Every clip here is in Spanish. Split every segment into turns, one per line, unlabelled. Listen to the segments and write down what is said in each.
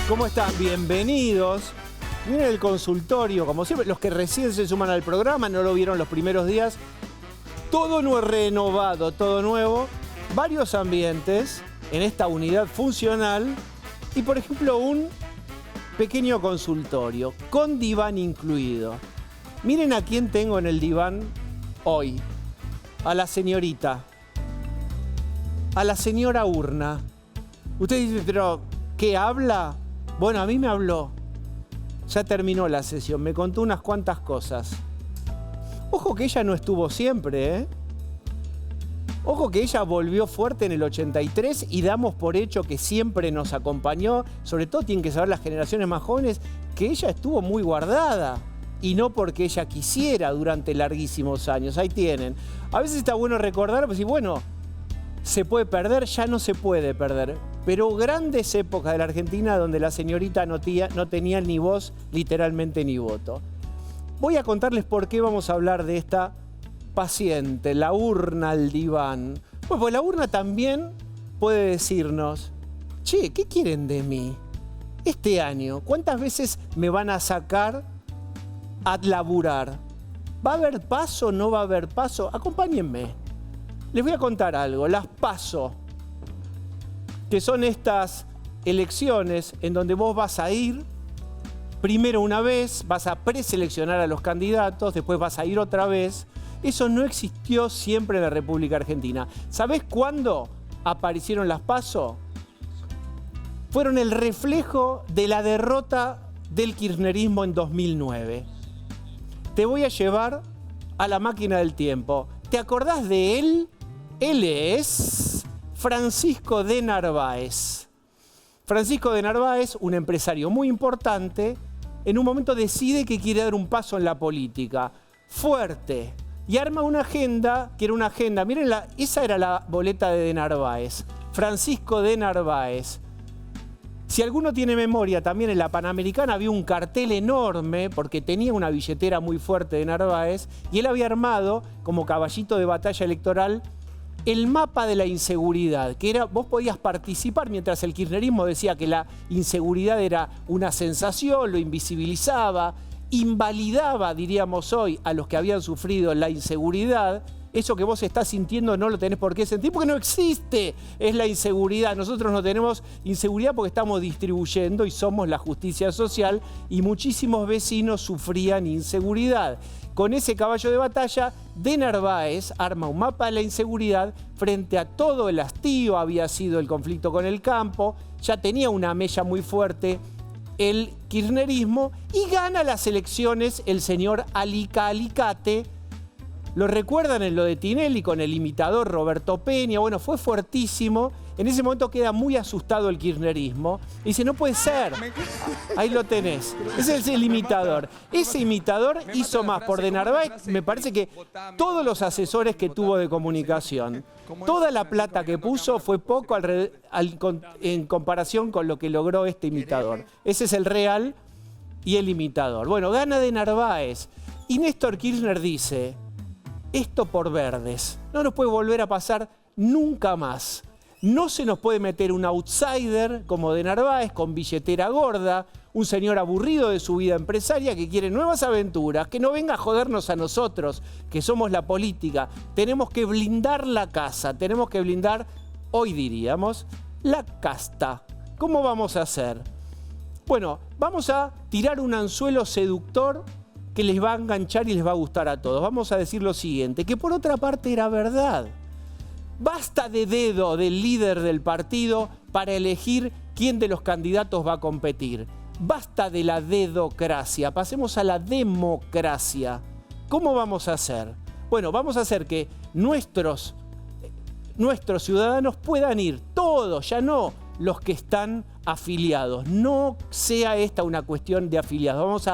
¿Cómo están? Bienvenidos. Miren el consultorio, como siempre, los que recién se suman al programa, no lo vieron los primeros días. Todo renovado, todo nuevo. Varios ambientes en esta unidad funcional. Y, por ejemplo, un pequeño consultorio, con diván incluido. Miren a quién tengo en el diván hoy. A la señorita. A la señora Urna. Usted dice, pero ¿qué habla? Bueno, a mí me habló. Ya terminó la sesión, me contó unas cuantas cosas. Ojo que ella no estuvo siempre, ¿eh? Ojo que ella volvió fuerte en el 83 y damos por hecho que siempre nos acompañó. Sobre todo tienen que saber las generaciones más jóvenes que ella estuvo muy guardada. Y no porque ella quisiera durante larguísimos años. Ahí tienen. A veces está bueno recordar, pues, y bueno, se puede perder, ya no se puede perder. Pero grandes épocas de la Argentina donde la señorita no tenía ni voz, literalmente ni voto. Voy a contarles por qué vamos a hablar de esta paciente, la urna al diván. Bueno, pues la urna también puede decirnos, che, ¿qué quieren de mí? Este año, ¿cuántas veces me van a sacar a laburar? ¿Va a haber paso? ¿No va a haber paso? Acompáñenme. Les voy a contar algo. Las PASO, que son estas elecciones en donde vos vas a ir primero una vez, vas a preseleccionar a los candidatos, después vas a ir otra vez. Eso no existió siempre en la República Argentina. ¿Sabés cuándo aparecieron las PASO? Fueron el reflejo de la derrota del kirchnerismo en 2009. Te voy a llevar a la máquina del tiempo. ¿Te acordás de él? Él es Francisco de Narváez. Francisco de Narváez, un empresario muy importante, en un momento decide que quiere dar un paso en la política, fuerte, y arma una agenda, que era una agenda, miren, esa era la boleta de Narváez, Francisco de Narváez. Si alguno tiene memoria, también en la Panamericana había un cartel enorme, porque tenía una billetera muy fuerte de Narváez, y él había armado, como caballito de batalla electoral, el mapa de la inseguridad, que era, vos podías participar mientras el kirchnerismo decía que la inseguridad era una sensación, lo invisibilizaba, invalidaba, diríamos hoy, a los que habían sufrido la inseguridad. Eso que vos estás sintiendo no lo tenés por qué sentir porque no existe, es la inseguridad. Nosotros no tenemos inseguridad porque estamos distribuyendo y somos la justicia social y muchísimos vecinos sufrían inseguridad. Con ese caballo de batalla, de Narváez arma un mapa de la inseguridad frente a todo el hastío, había sido el conflicto con el campo, ya tenía una mella muy fuerte el kirchnerismo y gana las elecciones el señor Alicate. ¿Lo recuerdan en lo de Tinelli con el imitador Roberto Peña? Bueno, fue fuertísimo. En ese momento queda muy asustado el kirchnerismo. Y dice, no puede ser. Ahí lo tenés. Ese es el imitador. Ese imitador hizo más por de Narváez, me parece que todos los asesores que tuvo de comunicación. Toda la plata que puso fue poco en comparación con lo que logró este imitador. Ese es el real y el imitador. Bueno, gana de Narváez. Y Néstor Kirchner dice, esto por verdes. No nos puede volver a pasar nunca más. No se nos puede meter un outsider como de Narváez con billetera gorda, un señor aburrido de su vida empresaria que quiere nuevas aventuras, que no venga a jodernos a nosotros, que somos la política. Tenemos que blindar la casa, tenemos que blindar, hoy diríamos, la casta. ¿Cómo vamos a hacer? Bueno, vamos a tirar un anzuelo seductor que les va a enganchar y les va a gustar a todos. Vamos a decir lo siguiente, que por otra parte era verdad. Basta de dedo del líder del partido para elegir quién de los candidatos va a competir. Basta de la dedocracia, pasemos a la democracia. ¿Cómo vamos a hacer? Bueno, vamos a hacer que nuestros ciudadanos puedan ir, todos, ya no los que están afiliados. No sea esta una cuestión de afiliados. Vamos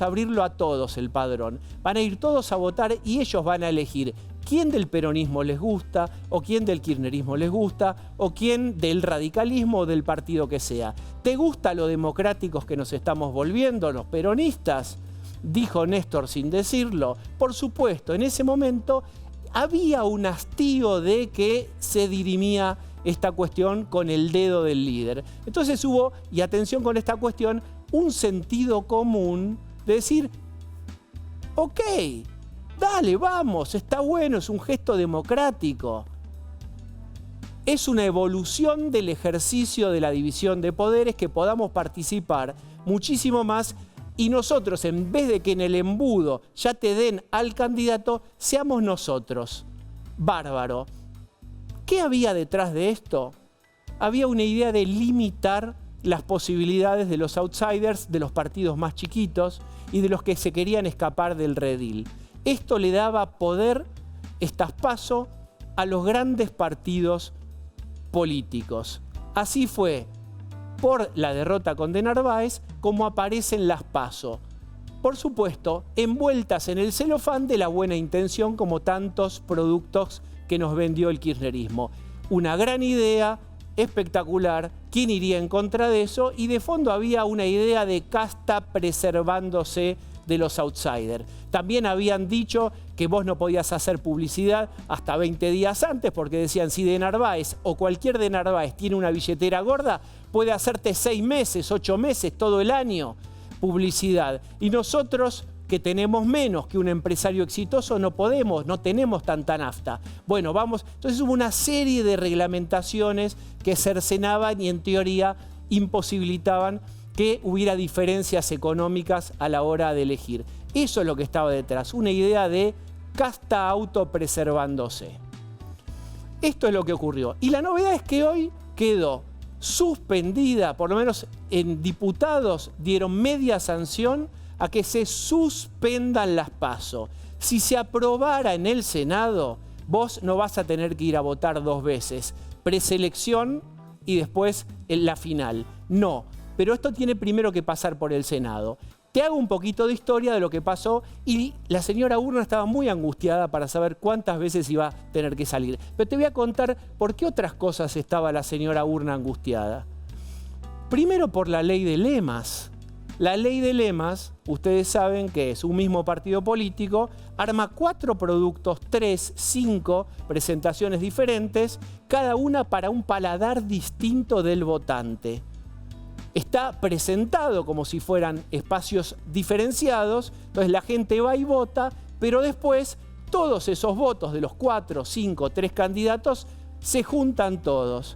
a abrirlo a todos el padrón. Van a ir todos a votar y ellos van a elegir quién del peronismo les gusta, o quién del kirchnerismo les gusta, o quién del radicalismo o del partido que sea. ¿Te gusta lo democráticos que nos estamos volviendo los peronistas? Dijo Néstor sin decirlo. Por supuesto, en ese momento había un hastío de que se dirimía esta cuestión con el dedo del líder. Entonces hubo, y atención con esta cuestión, un sentido común de decir, ok, dale, vamos, está bueno, es un gesto democrático. Es una evolución del ejercicio de la división de poderes, que podamos participar muchísimo más y nosotros, en vez de que en el embudo ya te den al candidato, seamos nosotros. Bárbaro. ¿Qué había detrás de esto? Había una idea de limitar las posibilidades de los outsiders, de los partidos más chiquitos y de los que se querían escapar del redil. Esto le daba poder, estas PASO, a los grandes partidos políticos. Así fue por la derrota con De Narváez como aparecen las PASO. Por supuesto, envueltas en el celofán de la buena intención, como tantos productos que nos vendió el kirchnerismo. Una gran idea, espectacular, ¿quién iría en contra de eso? Y de fondo había una idea de casta preservándose de los outsiders. También habían dicho que vos no podías hacer publicidad hasta 20 días antes, porque decían, si De Narváez o cualquier De Narváez tiene una billetera gorda, puede hacerte 6 meses, 8 meses, todo el año publicidad. Y nosotros, que tenemos menos que un empresario exitoso, no podemos, no tenemos tanta nafta. Bueno, vamos. Entonces hubo una serie de reglamentaciones que cercenaban y en teoría imposibilitaban que hubiera diferencias económicas a la hora de elegir. Eso es lo que estaba detrás, una idea de casta autopreservándose. Esto es lo que ocurrió. Y la novedad es que hoy quedó suspendida, por lo menos en diputados dieron media sanción a que se suspendan las PASO. Si se aprobara en el Senado, vos no vas a tener que ir a votar 2 veces, preselección y después en la final. No, pero esto tiene primero que pasar por el Senado. Te hago un poquito de historia de lo que pasó y la señora Urna estaba muy angustiada para saber cuántas veces iba a tener que salir. Pero te voy a contar por qué otras cosas estaba la señora Urna angustiada. Primero por la ley de lemas. La ley de lemas, ustedes saben que es un mismo partido político, arma 4 productos, 3, 5 presentaciones diferentes, cada una para un paladar distinto del votante. Está presentado como si fueran espacios diferenciados, entonces la gente va y vota, pero después todos esos votos de los 4, 5, 3 candidatos se juntan todos.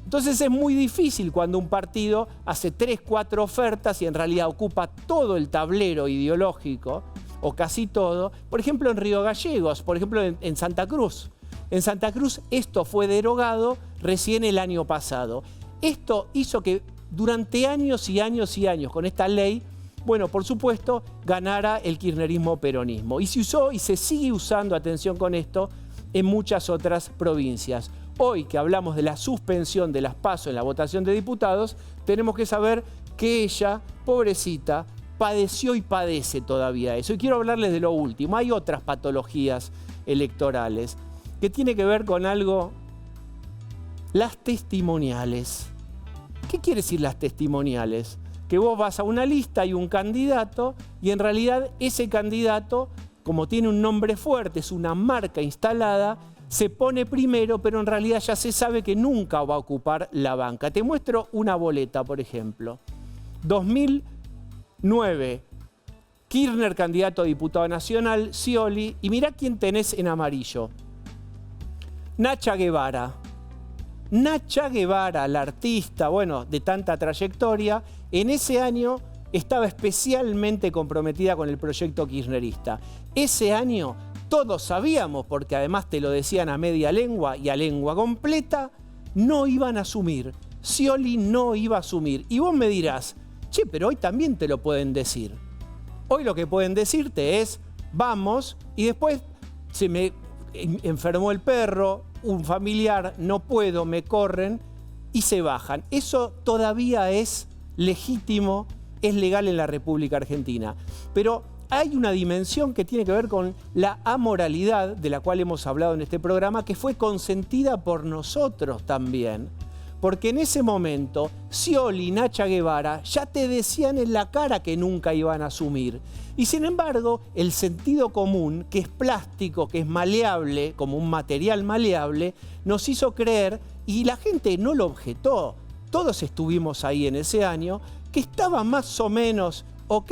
Entonces es muy difícil cuando un partido hace 3, 4 ofertas y en realidad ocupa todo el tablero ideológico, o casi todo. Por ejemplo, en Río Gallegos, por ejemplo, en Santa Cruz. En Santa Cruz esto fue derogado recién el año pasado. Esto hizo que durante años y años y años con esta ley, bueno, por supuesto, ganara el kirchnerismo-peronismo. Y se usó y se sigue usando, atención con esto, en muchas otras provincias. Hoy que hablamos de la suspensión de las PASO en la votación de diputados, tenemos que saber que ella, pobrecita, padeció y padece todavía eso. Y quiero hablarles de lo último. Hay otras patologías electorales que tiene que ver con algo, las testimoniales. ¿Qué quiere decir las testimoniales? Que vos vas a una lista y un candidato y en realidad ese candidato, como tiene un nombre fuerte, es una marca instalada, se pone primero, pero en realidad ya se sabe que nunca va a ocupar la banca. Te muestro una boleta, por ejemplo. 2009, Kirchner, candidato a diputado nacional, Scioli, y mirá quién tenés en amarillo. Nacha Guevara. Nacha Guevara, la artista, bueno, de tanta trayectoria, en ese año estaba especialmente comprometida con el proyecto kirchnerista. Ese año todos sabíamos, porque además te lo decían a media lengua y a lengua completa, no iban a asumir. Scioli no iba a asumir. Y vos me dirás, che, pero hoy también te lo pueden decir. Hoy lo que pueden decirte es, vamos, y después se me enfermó el perro, un familiar, no puedo, me corren y se bajan. Eso todavía es legítimo, es legal en la República Argentina. Pero hay una dimensión que tiene que ver con la amoralidad, de la cual hemos hablado en este programa, que fue consentida por nosotros también. Porque en ese momento, Scioli y Nacha Guevara ya te decían en la cara que nunca iban a asumir. Y sin embargo, el sentido común, que es plástico, que es maleable, como un material maleable, nos hizo creer, y la gente no lo objetó, todos estuvimos ahí en ese año, que estaba más o menos ok,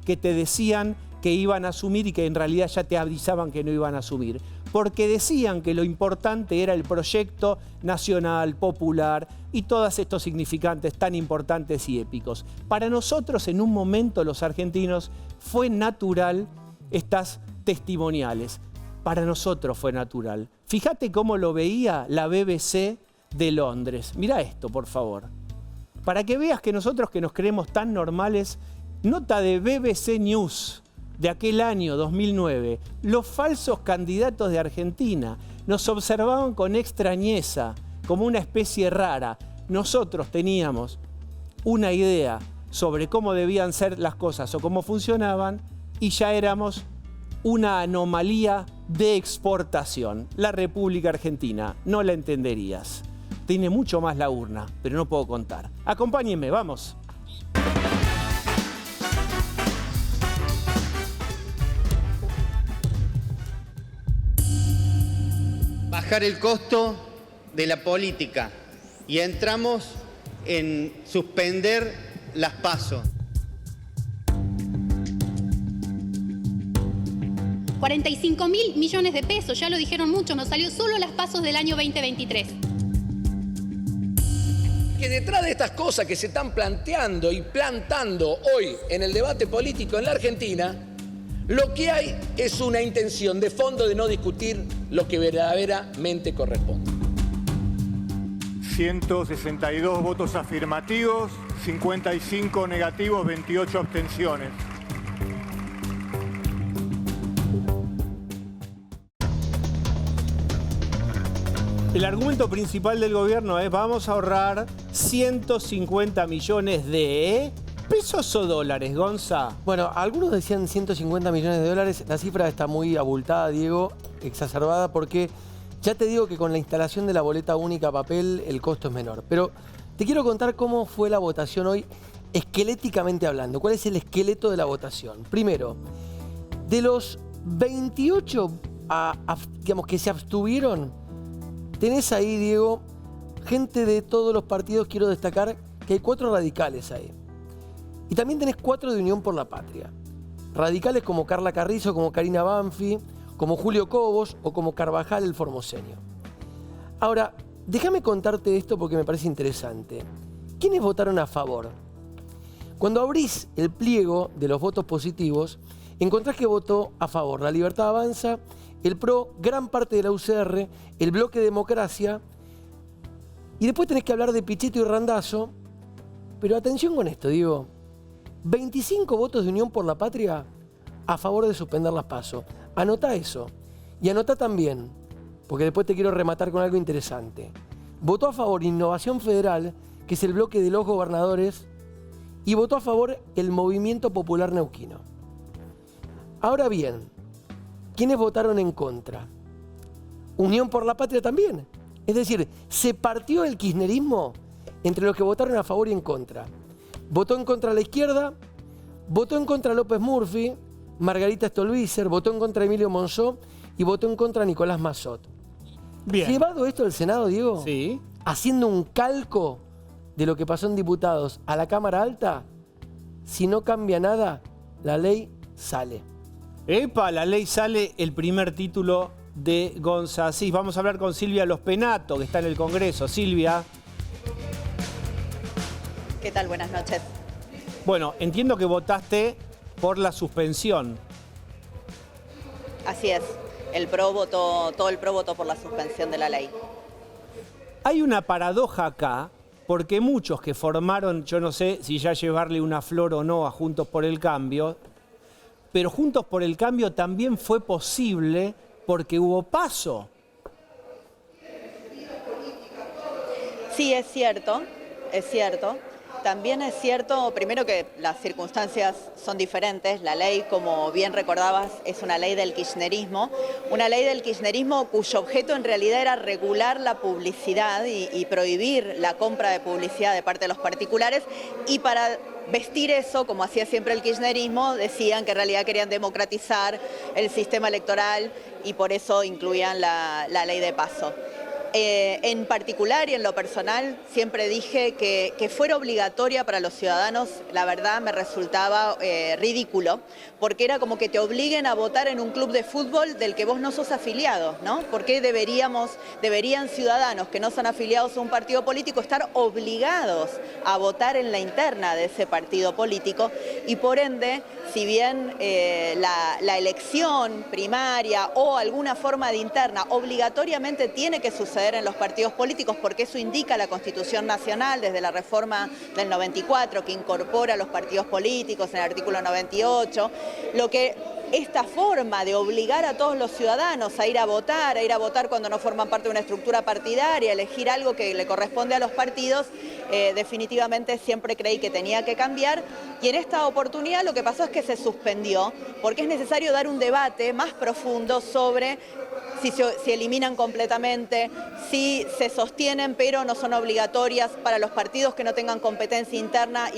que te decían que iban a asumir y que en realidad ya te avisaban que no iban a asumir. Porque decían que lo importante era el proyecto nacional, popular y todos estos significantes tan importantes y épicos. Para nosotros, en un momento, los argentinos, fue natural estas testimoniales. Para nosotros fue natural. Fíjate cómo lo veía la BBC de Londres. Mirá esto, por favor. Para que veas que nosotros que nos creemos tan normales, nota de BBC News de aquel año 2009, los falsos candidatos de Argentina nos observaban con extrañeza, como una especie rara. Nosotros teníamos una idea sobre cómo debían ser las cosas o cómo funcionaban y ya éramos una anomalía de exportación. La República Argentina, no la entenderías. Tiene mucho más la urna, pero no puedo contar. Acompáñenme, vamos.
Bajar el costo de la política y entramos en suspender las PASO.
45.000 millones de pesos, ya lo dijeron muchos, nos salió solo las PASO del año 2023.
Que detrás de estas cosas que se están planteando y plantando hoy en el debate político en la Argentina, lo que hay es una intención de fondo de no discutir lo que verdaderamente corresponde.
162 votos afirmativos, 55 negativos, 28 abstenciones.
El argumento principal del gobierno es: vamos a ahorrar 150 millones de pesos o dólares, Gonza.
Bueno, algunos decían 150 millones de dólares. La cifra está muy abultada, Diego, exacerbada, porque ya te digo que con la instalación de la boleta única a papel el costo es menor. Pero te quiero contar cómo fue la votación hoy, esqueléticamente hablando. ¿Cuál es el esqueleto de la votación? Primero, de los 28 digamos, que se abstuvieron, tenés ahí, Diego, gente de todos los partidos. Quiero destacar que hay 4 radicales ahí. Y también tenés 4 de Unión por la Patria. Radicales como Carla Carrizo, como Karina Banfi, como Julio Cobos o como Carvajal el Formoseño. Ahora, déjame contarte esto porque me parece interesante. ¿Quiénes votaron a favor? Cuando abrís el pliego de los votos positivos, encontrás que votó a favor La Libertad Avanza, el PRO, gran parte de la UCR, el Bloque Democracia, y después tenés que hablar de Pichetto y Randazzo. Pero atención con esto, Diego. 25 votos de Unión por la Patria a favor de suspender las PASO. Anotá eso. Y anotá también, porque después te quiero rematar con algo interesante. Votó a favor Innovación Federal, que es el bloque de los gobernadores, y votó a favor el Movimiento Popular Neuquino. Ahora bien, ¿quiénes votaron en contra? Unión por la Patria también. Es decir, se partió el kirchnerismo entre los que votaron a favor y en contra. Votó en contra la izquierda, votó en contra López Murphy, Margarita Stolbizer, votó en contra Emilio Monzó y votó en contra Nicolás Massot.
Bien.
Llevado esto al Senado, Diego,
Sí.
haciendo un calco de lo que pasó en diputados a la Cámara Alta, si no cambia nada, la ley sale.
Epa, la ley sale, el primer título de Gonza Asís. Vamos a hablar con Silvia Los Penato, que está en el Congreso. Silvia.
¿Qué tal? Buenas noches.
Bueno, entiendo que votaste por la suspensión.
Así es. El PRO votó, todo el PRO votó por la suspensión de la ley.
Hay una paradoja acá, porque muchos que formaron, yo no sé si ya llevarle una flor o no a Juntos por el Cambio, pero Juntos por el Cambio también fue posible porque hubo PASO.
Sí, es cierto, es cierto. También es cierto, primero, que las circunstancias son diferentes. La ley, como bien recordabas, es una ley del kirchnerismo cuyo objeto en realidad era regular la publicidad y prohibir la compra de publicidad de parte de los particulares, y para vestir eso, como hacía siempre el kirchnerismo, decían que en realidad querían democratizar el sistema electoral y por eso incluían la ley de paso. En particular y en lo personal, siempre dije que fuera obligatoria para los ciudadanos, la verdad me resultaba ridículo, porque era como que te obliguen a votar en un club de fútbol del que vos no sos afiliado, ¿no? ¿Por qué deberían ciudadanos que no son afiliados a un partido político estar obligados a votar en la interna de ese partido político? Y por ende, si bien la elección primaria o alguna forma de interna obligatoriamente tiene que suceder en los partidos políticos, porque eso indica la Constitución Nacional desde la reforma del 94, que incorpora los partidos políticos en el artículo 98, lo que esta forma de obligar a todos los ciudadanos a ir a votar cuando no forman parte de una estructura partidaria, elegir algo que le corresponde a los partidos, definitivamente siempre creí que tenía que cambiar, y en esta oportunidad lo que pasó es que se suspendió, porque es necesario dar un debate más profundo sobre si eliminan completamente, si se sostienen pero no son obligatorias para los partidos que no tengan competencia interna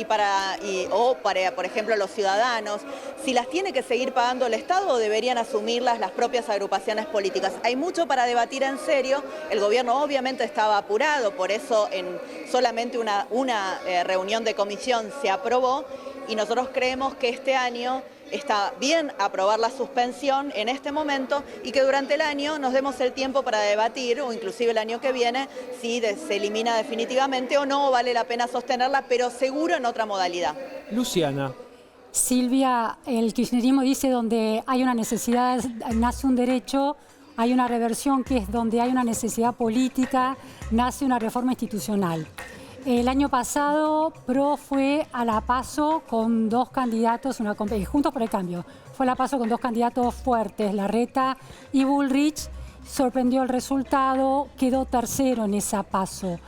o para, por ejemplo, los ciudadanos, si las tiene que seguir pagando el Estado o deberían asumirlas las propias agrupaciones políticas. Hay mucho para debatir en serio. El gobierno obviamente estaba apurado, por eso en solamente una reunión de comisión se aprobó, y nosotros creemos que este año está bien aprobar la suspensión en este momento y que durante el año nos demos el tiempo para debatir, o inclusive el año que viene, si se elimina definitivamente o no, vale la pena sostenerla, pero seguro en otra modalidad.
Luciana.
Silvia, el kirchnerismo dice donde hay una necesidad, nace un derecho, hay una reversión, que es donde hay una necesidad política, nace una reforma institucional. El año pasado, PRO fue a la PASO con dos candidatos, Juntos por el Cambio, fue a la PASO con dos candidatos fuertes, Larreta y Bullrich. Sorprendió el resultado, quedó tercero en esa PASO.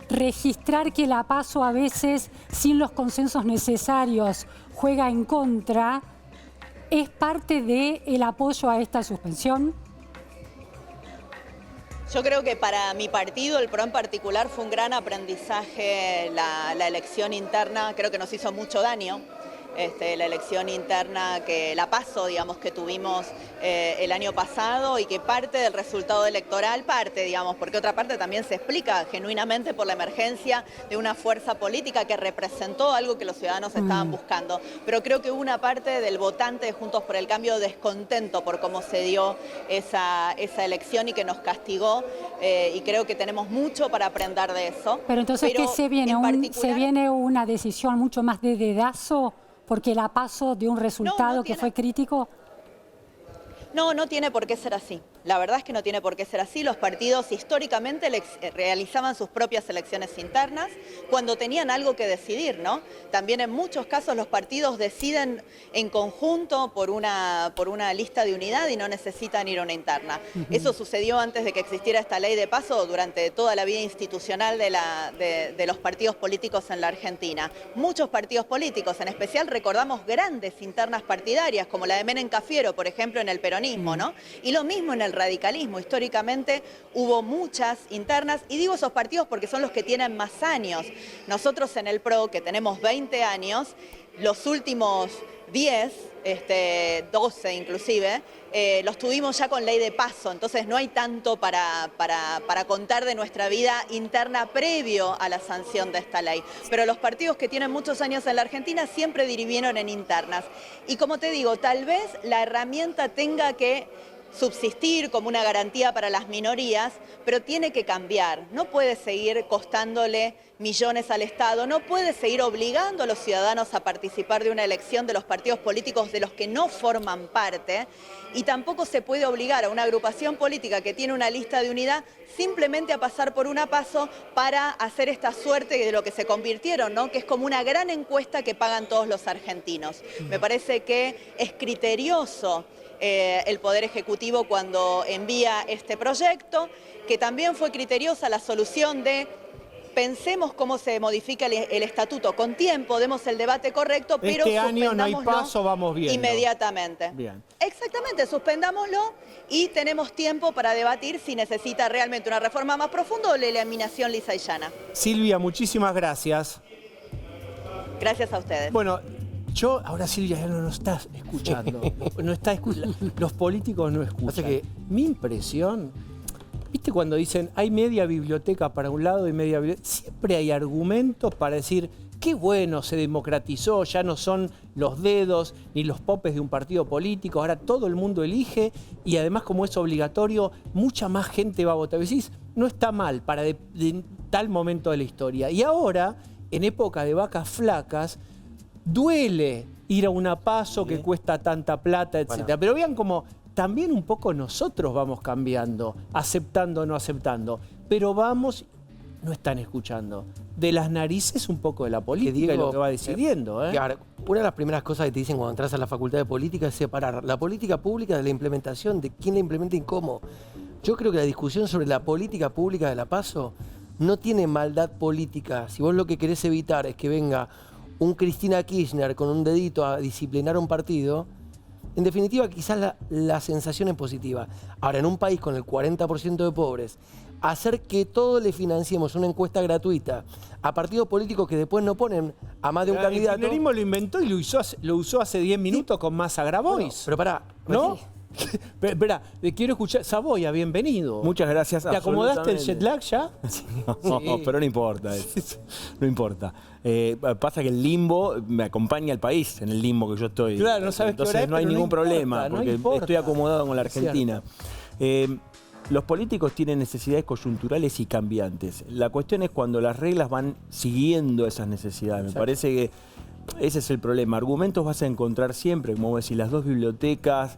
Registrar que la PASO a veces, sin los consensos necesarios, juega en contra, ¿es parte del apoyo a esta suspensión?
Yo creo que para mi partido, el PRO en particular, fue un gran aprendizaje la elección interna. Creo que nos hizo mucho daño la elección interna, la PASO, digamos, que tuvimos el año pasado, y que parte del resultado electoral, porque otra parte también se explica genuinamente por la emergencia de una fuerza política que representó algo que los ciudadanos estaban buscando. Pero creo que hubo una parte del votante de Juntos por el Cambio descontento por cómo se dio esa elección y que nos castigó, y creo que tenemos mucho para aprender de eso.
Pero entonces, ¿qué se viene? ¿Se viene una decisión mucho más de dedazo? Porque la PASO dio un resultado que fue crítico.
No tiene por qué ser así. La verdad es que no tiene por qué ser así. Los partidos históricamente realizaban sus propias elecciones internas cuando tenían algo que decidir, ¿no? También en muchos casos los partidos deciden en conjunto por una lista de unidad y no necesitan ir a una interna. Eso sucedió antes de que existiera esta ley de paso, durante toda la vida institucional de los partidos políticos en la Argentina. Muchos partidos políticos, en especial recordamos grandes internas partidarias, como la de Menem Cafiero, por ejemplo, en el peronismo, ¿no? Y lo mismo en el radicalismo. Históricamente hubo muchas internas, y digo esos partidos porque son los que tienen más años. Nosotros en el PRO, que tenemos 20 años, los últimos 10, 12 inclusive, los tuvimos ya con ley de paso, entonces no hay tanto para contar de nuestra vida interna previo a la sanción de esta ley. Pero los partidos que tienen muchos años en la Argentina siempre dirimieron en internas. Y como te digo, tal vez la herramienta tenga que subsistir como una garantía para las minorías, pero tiene que cambiar. No puede seguir costándole millones al Estado, no puede seguir obligando a los ciudadanos a participar de una elección de los partidos políticos de los que no forman parte, y tampoco se puede obligar a una agrupación política que tiene una lista de unidad simplemente a pasar por una PASO para hacer esta suerte de lo que se convirtieron, ¿no? Que es como una gran encuesta que pagan todos los argentinos. Me parece que es criterioso el Poder Ejecutivo cuando envía este proyecto, que también fue criteriosa la solución de pensemos cómo se modifica el estatuto con tiempo, demos el debate correcto, pero
este año no hay paso, vamos viendo.
Inmediatamente.
Bien.
Exactamente, suspendámoslo y tenemos tiempo para debatir si necesita realmente una reforma más profunda o la eliminación lisa y llana.
Silvia, muchísimas gracias.
Gracias a ustedes.
Bueno, ahora Silvia ya no nos estás escuchando. No está escuchando. Los políticos no escuchan.
O sea que
mi impresión, ¿viste cuando dicen hay media biblioteca para un lado y media biblioteca? Siempre hay argumentos para decir, qué bueno, se democratizó, ya no son los dedos ni los popes de un partido político, ahora todo el mundo elige y además como es obligatorio, mucha más gente va a votar. Decís, no está mal para de tal momento de la historia. Y ahora, en época de vacas flacas, duele ir a una PASO que cuesta tanta plata, etc.
Bueno.
Pero vean como también un poco nosotros vamos cambiando, aceptando o no aceptando. Pero vamos, no están escuchando. De las narices un poco de la política y lo que va decidiendo.
Claro, una de las primeras cosas que te dicen cuando entras a la facultad de política es separar la política pública de la implementación, de quién la implementa y cómo. Yo creo que la discusión sobre la política pública de la PASO no tiene maldad política. Si vos lo que querés evitar es que venga un Cristina Kirchner con un dedito a disciplinar un partido, en definitiva quizás la sensación es positiva. Ahora, en un país con el 40% de pobres, hacer que todos le financiemos una encuesta gratuita a partidos políticos que después no ponen a más de un candidato...
El kirchnerismo lo inventó y lo usó hace 10 minutos con Massa Grabois.
Bueno, pero pará,
¿no? Espera, quiero escuchar. Saboya, bienvenido.
Muchas gracias.
¿Te acomodaste el jet lag ya?
No, pero no importa. No importa. Pasa que el limbo me acompaña al país, en el limbo que yo estoy.
Claro, no sabes qué hora
Entonces
es,
no hay
pero
ningún problema,
no
porque
importa.
estoy acomodado con la Argentina. Los políticos tienen necesidades coyunturales y cambiantes. La cuestión es cuando las reglas van siguiendo esas necesidades. Me parece que ese es el problema. Argumentos vas a encontrar siempre, como vos decís, las dos bibliotecas.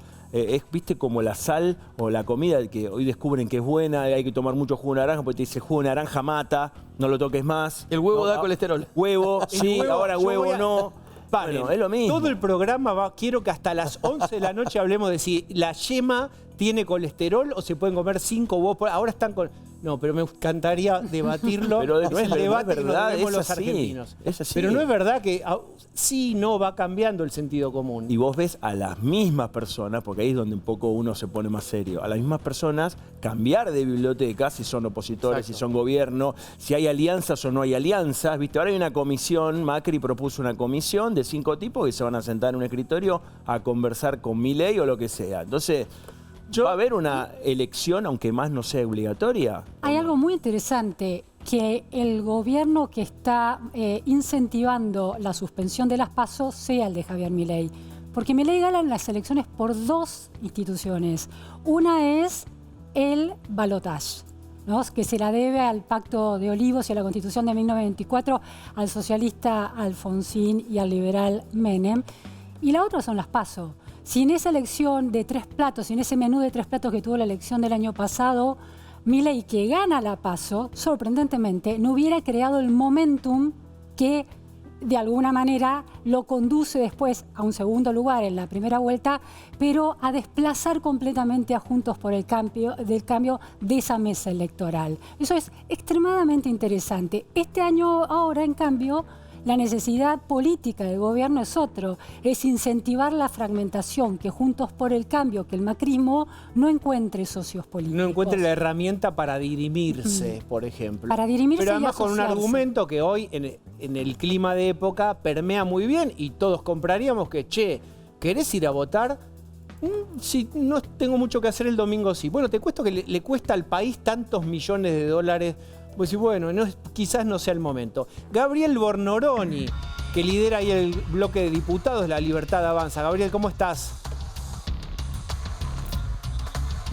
Viste como la sal o la comida que hoy descubren que es buena, hay que tomar mucho jugo de naranja, porque te dice jugo de naranja mata, no lo toques más.
El huevo
no,
da colesterol.
Huevo, sí, ahora huevo no.
Paren,
Bueno, es lo mismo.
Todo el programa quiero que hasta las 11 de la noche hablemos de si la yema tiene colesterol o se pueden comer 5 huevos. Ahora están con... No, pero me encantaría debatirlo.
Pero
es el debate que nos
verdad,
debemos
es
los
así,
argentinos.
es así.
Pero no es verdad que sí no va cambiando el sentido común.
Y vos ves a las mismas personas, porque ahí es donde un poco uno se pone más serio, a las mismas personas cambiar de biblioteca, si son opositores,
Exacto.
si son gobierno, si hay alianzas o no hay alianzas. ¿Viste? Ahora hay una comisión, Macri propuso una comisión de 5 tipos que se van a sentar en un escritorio a conversar con Milei o lo que sea. Entonces, ¿va a haber una elección, aunque más no sea obligatoria?
Hay algo muy interesante, que el gobierno que está incentivando la suspensión de las PASO sea el de Javier Milei. Porque Milei gana en las elecciones por 2 instituciones. Una es el balotaje, ¿no? Que se la debe al Pacto de Olivos y a la Constitución de 1924, al socialista Alfonsín y al liberal Menem. Y la otra son las PASO. Si en esa elección de 3 platos, en ese menú de 3 platos que tuvo la elección del año pasado, Milei, que gana la PASO, sorprendentemente, no hubiera creado el momentum que de alguna manera lo conduce después a un segundo lugar en la primera vuelta, pero a desplazar completamente a Juntos por el Cambio de esa mesa electoral. Eso es extremadamente interesante. Este año ahora, en cambio, la necesidad política del gobierno es otro, es incentivar la fragmentación, que Juntos por el Cambio, que el macrismo no encuentre socios políticos.
No encuentre la herramienta para dirimirse, por ejemplo.
Para dirimirse
Pero
y
además con un
asociarse.
argumento que hoy, en el clima de época, permea muy bien y todos compraríamos que, che, ¿querés ir a votar? Si no tengo mucho que hacer el domingo, sí. Bueno, te cuento que le cuesta al país tantos millones de dólares. Pues sí, bueno, quizás no sea el momento. Gabriel Bornoroni, que lidera ahí el bloque de diputados, La Libertad Avanza. Gabriel, ¿cómo estás?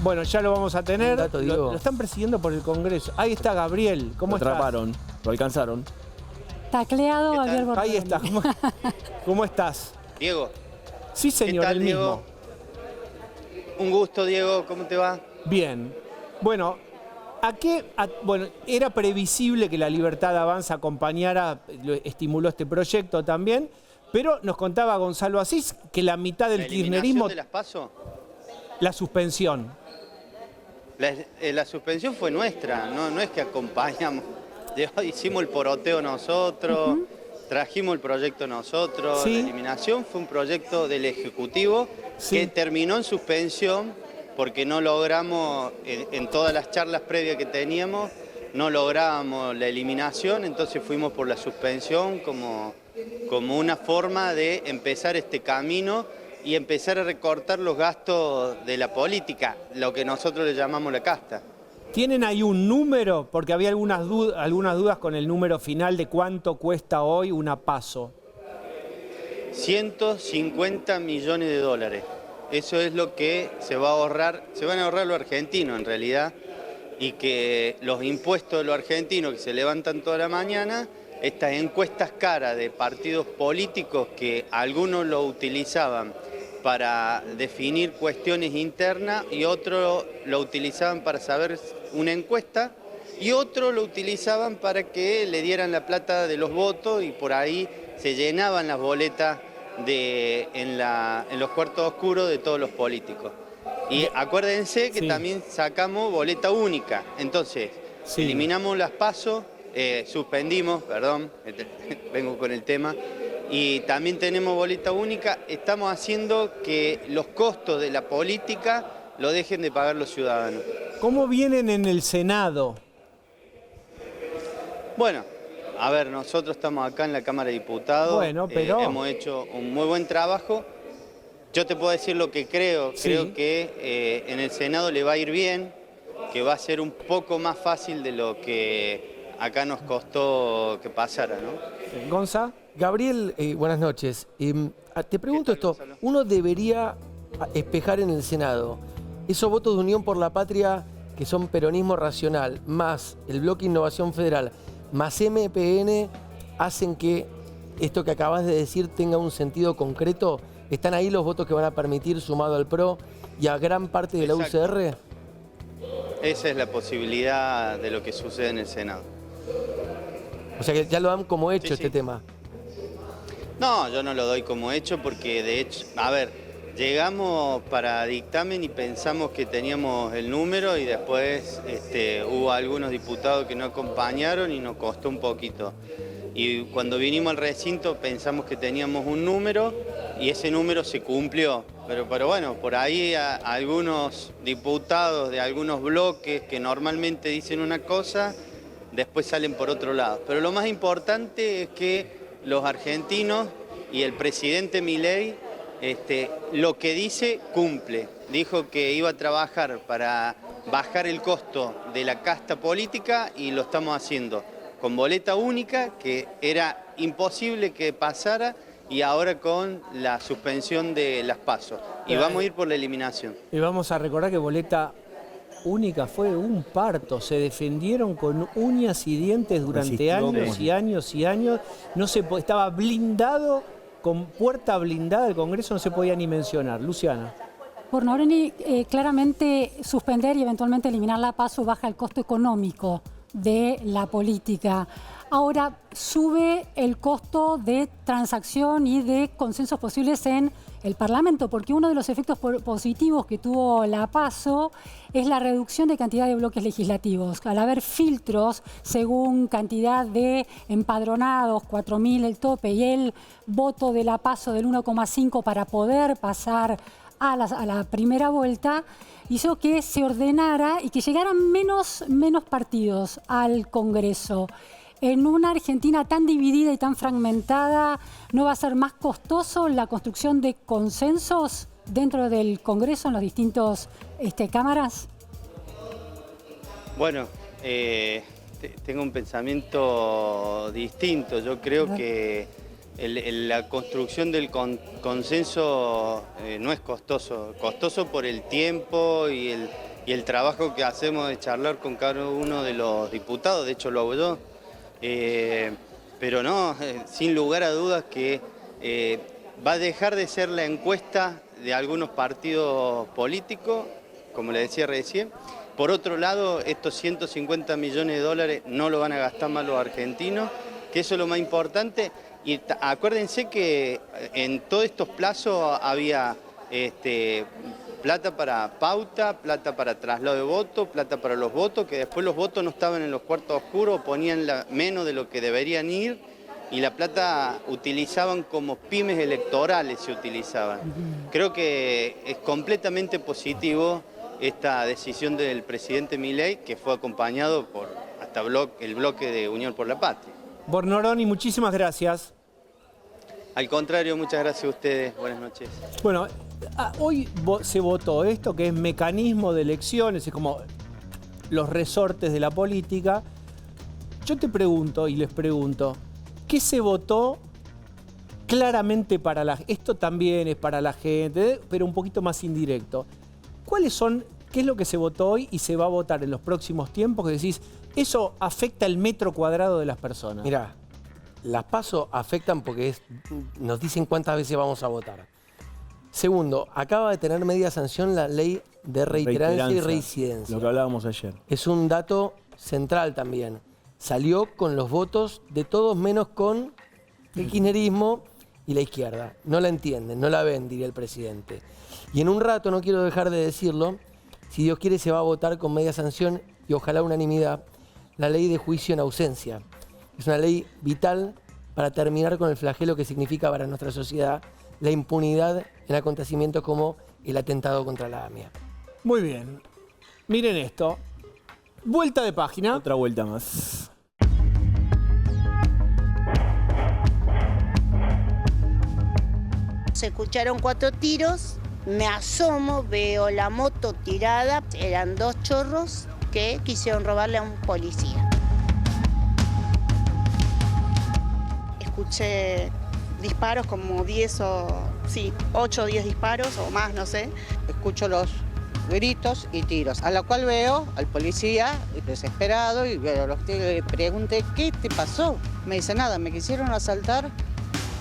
Bueno, ya lo vamos a tener.
Dato, Diego.
Lo están persiguiendo por el Congreso. Ahí está Gabriel, ¿cómo
Lo
estás?
atraparon, lo alcanzaron.
Tacleado Gabriel Borrell.
Ahí está. ¿Cómo estás?
Diego,
Sí, señor,
¿qué tal,
el mismo.
Diego? Un gusto, Diego, ¿cómo te va?
Bien. Bueno, bueno, era previsible que La Libertad Avanza acompañara, estimuló este proyecto también, pero nos contaba Gonzalo Asís que la mitad del
¿La eliminación
kirchnerismo,
de las PASO?
la suspensión.
La suspensión fue nuestra, no es que acompañamos. hicimos el poroteo nosotros, trajimos el proyecto nosotros.
Sí.
La eliminación fue un proyecto del Ejecutivo que terminó en suspensión porque no logramos, en todas las charlas previas que teníamos, no lográbamos la eliminación, entonces fuimos por la suspensión como una forma de empezar este camino y empezar a recortar los gastos de la política, lo que nosotros le llamamos la casta.
¿Tienen ahí un número? Porque había algunas dudas con el número final de cuánto cuesta hoy una PASO.
150 millones de dólares. Eso es lo que se va a ahorrar, se van a ahorrar los argentinos en realidad, y que los impuestos de los argentinos que se levantan toda la mañana, estas encuestas caras de partidos políticos que algunos lo utilizaban para definir cuestiones internas y otros lo utilizaban para saber una encuesta y otros lo utilizaban para que le dieran la plata de los votos y por ahí se llenaban las boletas en los cuartos oscuros de todos los políticos. Y acuérdense que también sacamos boleta única, entonces eliminamos las PASO, suspendimos, perdón, vengo con el tema, y también tenemos boleta única. Estamos haciendo que los costos de la política lo dejen de pagar los ciudadanos.
¿Cómo vienen en el Senado?
Bueno, a ver, nosotros estamos acá en la Cámara de Diputados,
bueno, pero...
hemos hecho un muy buen trabajo. Yo te puedo decir lo que creo, creo que en el Senado le va a ir bien, que va a ser un poco más fácil de lo que acá nos costó que pasara, ¿no?
Gonza.
Gabriel, buenas noches. Te pregunto esto, uno debería espejar en el Senado esos votos de Unión por la Patria que son peronismo racional, más el bloque Innovación Federal, más MPN, hacen que esto que acabas de decir tenga un sentido concreto. ¿Están ahí los votos que van a permitir, sumado al PRO y a gran parte de la UCR?
Esa es la posibilidad de lo que sucede en el Senado.
O sea que ya lo dan como hecho este tema.
No, yo no lo doy como hecho porque de hecho, a ver, llegamos para dictamen y pensamos que teníamos el número y después hubo algunos diputados que no acompañaron y nos costó un poquito. Y cuando vinimos al recinto pensamos que teníamos un número y ese número se cumplió. Pero bueno, por ahí algunos diputados de algunos bloques que normalmente dicen una cosa, después salen por otro lado. Pero lo más importante es que los argentinos y el presidente Milei, lo que dice, cumple. Dijo que iba a trabajar para bajar el costo de la casta política y lo estamos haciendo. Con boleta única, que era imposible que pasara, y ahora con la suspensión de las PASO. Y vamos a ir por la eliminación.
Y vamos a recordar que boleta única fue un parto. Se defendieron con uñas y dientes durante años y años y años. No se estaba blindado, con puerta blindada el Congreso, no se podía ni mencionar. Luciana.
Por Noreni, claramente suspender y eventualmente eliminar la PASO baja el costo económico de la política. Ahora sube el costo de transacción y de consensos posibles en el Parlamento, porque uno de los efectos positivos que tuvo la PASO es la reducción de cantidad de bloques legislativos. Al haber filtros según cantidad de empadronados, 4.000 el tope, y el voto de la PASO del 1,5 para poder pasar a la primera vuelta, hizo que se ordenara y que llegaran menos partidos al Congreso. En una Argentina tan dividida y tan fragmentada, ¿no va a ser más costoso la construcción de consensos dentro del Congreso, en las distintas cámaras?
Bueno, tengo un pensamiento distinto. Yo creo que la construcción del consenso no es costoso. Costoso por el tiempo y el trabajo que hacemos de charlar con cada uno de los diputados. De hecho, lo hago yo. Pero no, sin lugar a dudas que va a dejar de ser la encuesta de algunos partidos políticos, como le decía recién. Por otro lado, estos 150 millones de dólares no lo van a gastar más los argentinos, que eso es lo más importante. Y acuérdense que en todos estos plazos había Plata para pauta, plata para traslado de voto, plata para los votos, que después los votos no estaban en los cuartos oscuros, ponían menos de lo que deberían ir, y la plata utilizaban como pymes electorales se utilizaban. Creo que es completamente positivo esta decisión del presidente Milei, que fue acompañado por hasta el bloque de Unión por la Patria.
Bornoroni, muchísimas gracias.
Al contrario, muchas gracias a ustedes. Buenas noches.
Bueno, hoy se votó esto, que es mecanismo de elecciones, es como los resortes de la política. Yo te pregunto y les pregunto, ¿qué se votó claramente para la gente? Esto también es para la gente, pero un poquito más indirecto. ¿Qué es lo que se votó hoy y se va a votar en los próximos tiempos? Que decís, eso afecta el metro cuadrado de las personas.
Mirá, las PASO afectan porque nos dicen cuántas veces vamos a votar. Segundo, acaba de tener media sanción la ley de reiterancia y reincidencia.
Lo que hablábamos ayer.
Es un dato central también. Salió con los votos de todos menos con el kirchnerismo y la izquierda. No la entienden, no la ven, diría el presidente. Y en un rato, no quiero dejar de decirlo, si Dios quiere se va a votar con media sanción y ojalá unanimidad la ley de juicio en ausencia. Es una ley vital para terminar con el flagelo que significa para nuestra sociedad la impunidad en acontecimientos como el atentado contra la AMIA.
Muy bien. Miren esto. Vuelta de página.
Otra vuelta más.
Se escucharon 4 tiros, me asomo, veo la moto tirada, eran 2 chorros que quisieron robarle a un policía. Escuché disparos como 8 o 10 disparos o más, no sé.
Escucho los gritos y tiros, a la cual veo al policía desesperado y le pregunté, ¿qué te pasó? Me dice, nada, me quisieron asaltar,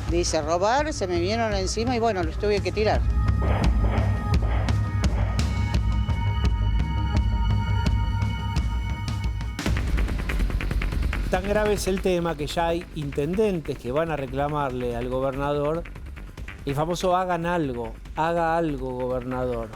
dice, robar, se me vinieron encima y bueno, los tuve que tirar.
Tan grave es el tema que ya hay intendentes que van a reclamarle al gobernador el famoso haga algo, gobernador.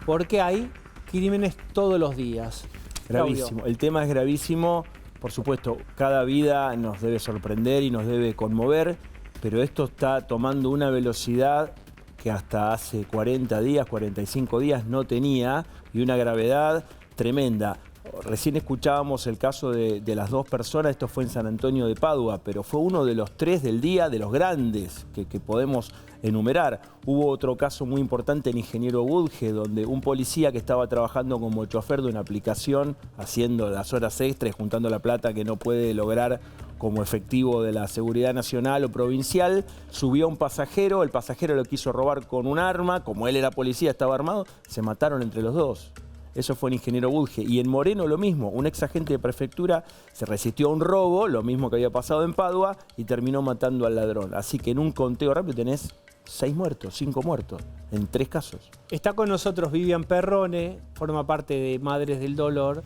Porque hay crímenes todos los días.
Gravísimo.
Claudio.
El tema es gravísimo. Por supuesto, cada vida nos debe sorprender y nos debe conmover, pero esto está tomando una velocidad que hasta hace 40 días, 45 días no tenía y una gravedad tremenda. Recién escuchábamos el caso de las 2 personas, esto fue en San Antonio de Padua, pero fue uno de los 3 del día, de los grandes que podemos enumerar. Hubo otro caso muy importante en Ingeniero Budge, donde un policía que estaba trabajando como chofer de una aplicación, haciendo las horas extras, juntando la plata que no puede lograr como efectivo de la Seguridad Nacional o provincial, subió a un pasajero, el pasajero lo quiso robar con un arma, como él era policía, estaba armado, se mataron entre los dos. Eso fue en Ingeniero Budge. Y en Moreno lo mismo, un ex agente de prefectura se resistió a un robo, lo mismo que había pasado en Padua, y terminó matando al ladrón. Así que en un conteo rápido tenés 6 muertos, 5 muertos, en 3 casos.
Está con nosotros Vivian Perrone, forma parte de Madres del Dolor,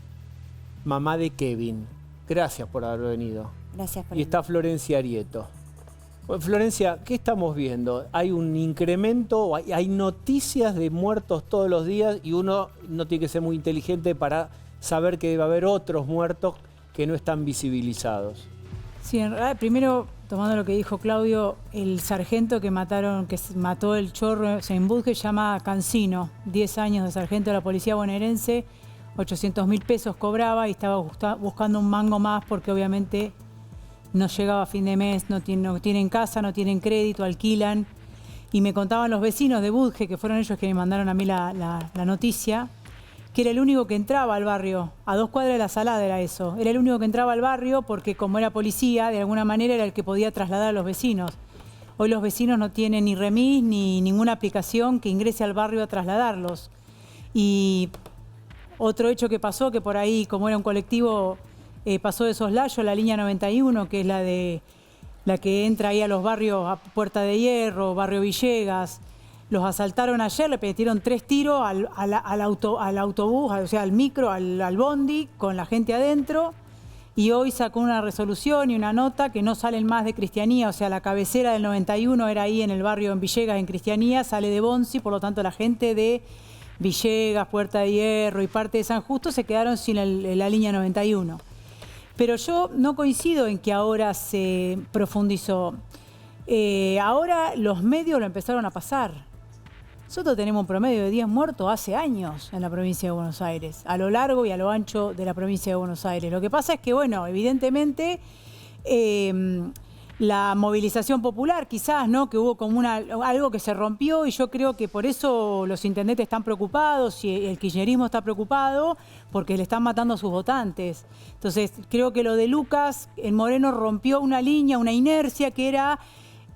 mamá de Kevin. Gracias por haber venido.
Gracias por
Y está Florencia Arieto. Bueno, Florencia, ¿qué estamos viendo? Hay un incremento, hay noticias de muertos todos los días y uno no tiene que ser muy inteligente para saber que debe haber otros muertos que no están visibilizados.
Sí, en realidad, primero, tomando lo que dijo Claudio, el sargento que mató el chorro en Budge se llama Cancino, 10 años de sargento de la policía bonaerense, 800.000 pesos cobraba y estaba buscando un mango más porque obviamente no llegaba a fin de mes, no tienen casa, no tienen crédito, alquilan. Y me contaban los vecinos de Budge, que fueron ellos que me mandaron a mí la noticia, que era el único que entraba al barrio, a 2 cuadras de la Salada era eso. Era el único que entraba al barrio porque como era policía, de alguna manera era el que podía trasladar a los vecinos. Hoy los vecinos no tienen ni remis ni ninguna aplicación que ingrese al barrio a trasladarlos. Y otro hecho que pasó, que por ahí, como era un colectivo, pasó de Soslayo, la línea 91, que es la que entra ahí a los barrios, a Puerta de Hierro, Barrio Villegas. Los asaltaron ayer, le metieron 3 tiros al autobús, o sea, al micro, al bondi, con la gente adentro. Y hoy sacó una resolución y una nota que no salen más de Cristianía, o sea, la cabecera del 91 era ahí en el barrio en Villegas, en Cristianía, sale de Bonzi, por lo tanto la gente de Villegas, Puerta de Hierro y parte de San Justo se quedaron sin la línea 91. Pero yo no coincido en que ahora se profundizó. Ahora los medios lo empezaron a pasar. Nosotros tenemos un promedio de 10 muertos hace años en la provincia de Buenos Aires, a lo largo y a lo ancho de la provincia de Buenos Aires. Lo que pasa es que, bueno, evidentemente la movilización popular quizás, ¿no? Que hubo como algo que se rompió y yo creo que por eso los intendentes están preocupados y el kirchnerismo está preocupado porque le están matando a sus votantes. Entonces, creo que lo de Lucas en Moreno rompió una línea, una inercia que era...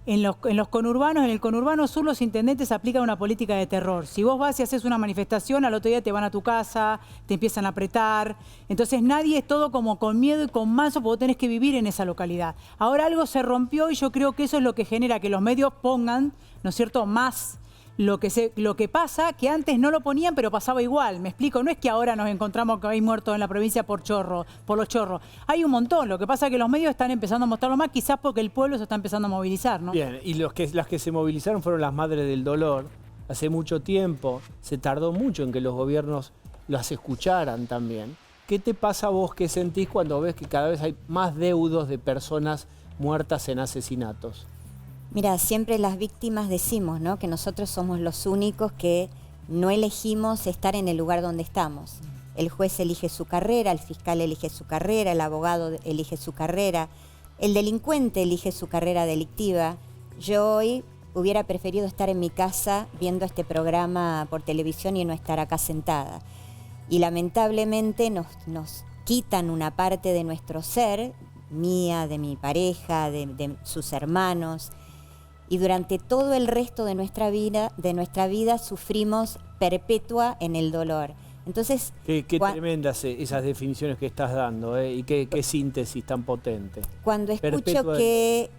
En los conurbanos, en el conurbano sur, los intendentes aplican una política de terror. Si vos vas y haces una manifestación, al otro día te van a tu casa, te empiezan a apretar. Entonces nadie es todo como con miedo y con manso porque vos tenés que vivir en esa localidad. Ahora algo se rompió y yo creo que eso es lo que genera que los medios pongan, ¿no es cierto?, más lo que pasa, que antes no lo ponían, pero pasaba igual. Me explico, no es que ahora nos encontramos que hay muertos en la provincia por los chorros. Hay un montón, lo que pasa es que los medios están empezando a mostrarlo más, quizás porque el pueblo se está empezando a movilizar, ¿no?
Bien, y las que se movilizaron fueron las madres del dolor. Hace mucho tiempo, se tardó mucho en que los gobiernos las escucharan también. ¿Qué te pasa a vos, qué sentís cuando ves que cada vez hay más deudos de personas muertas en asesinatos?
Mira, siempre las víctimas decimos, ¿no?, que nosotros somos los únicos que no elegimos estar en el lugar donde estamos. El juez elige su carrera, el fiscal elige su carrera, el abogado elige su carrera, el delincuente elige su carrera delictiva. Yo hoy hubiera preferido estar en mi casa viendo este programa por televisión y no estar acá sentada. Y lamentablemente nos quitan una parte de nuestro ser, mía, de mi pareja, de sus hermanos. Y durante todo el resto de nuestra vida sufrimos perpetua en el dolor. Entonces,
qué tremendas esas definiciones que estás dando, y qué síntesis tan potente.
Cuando escucho que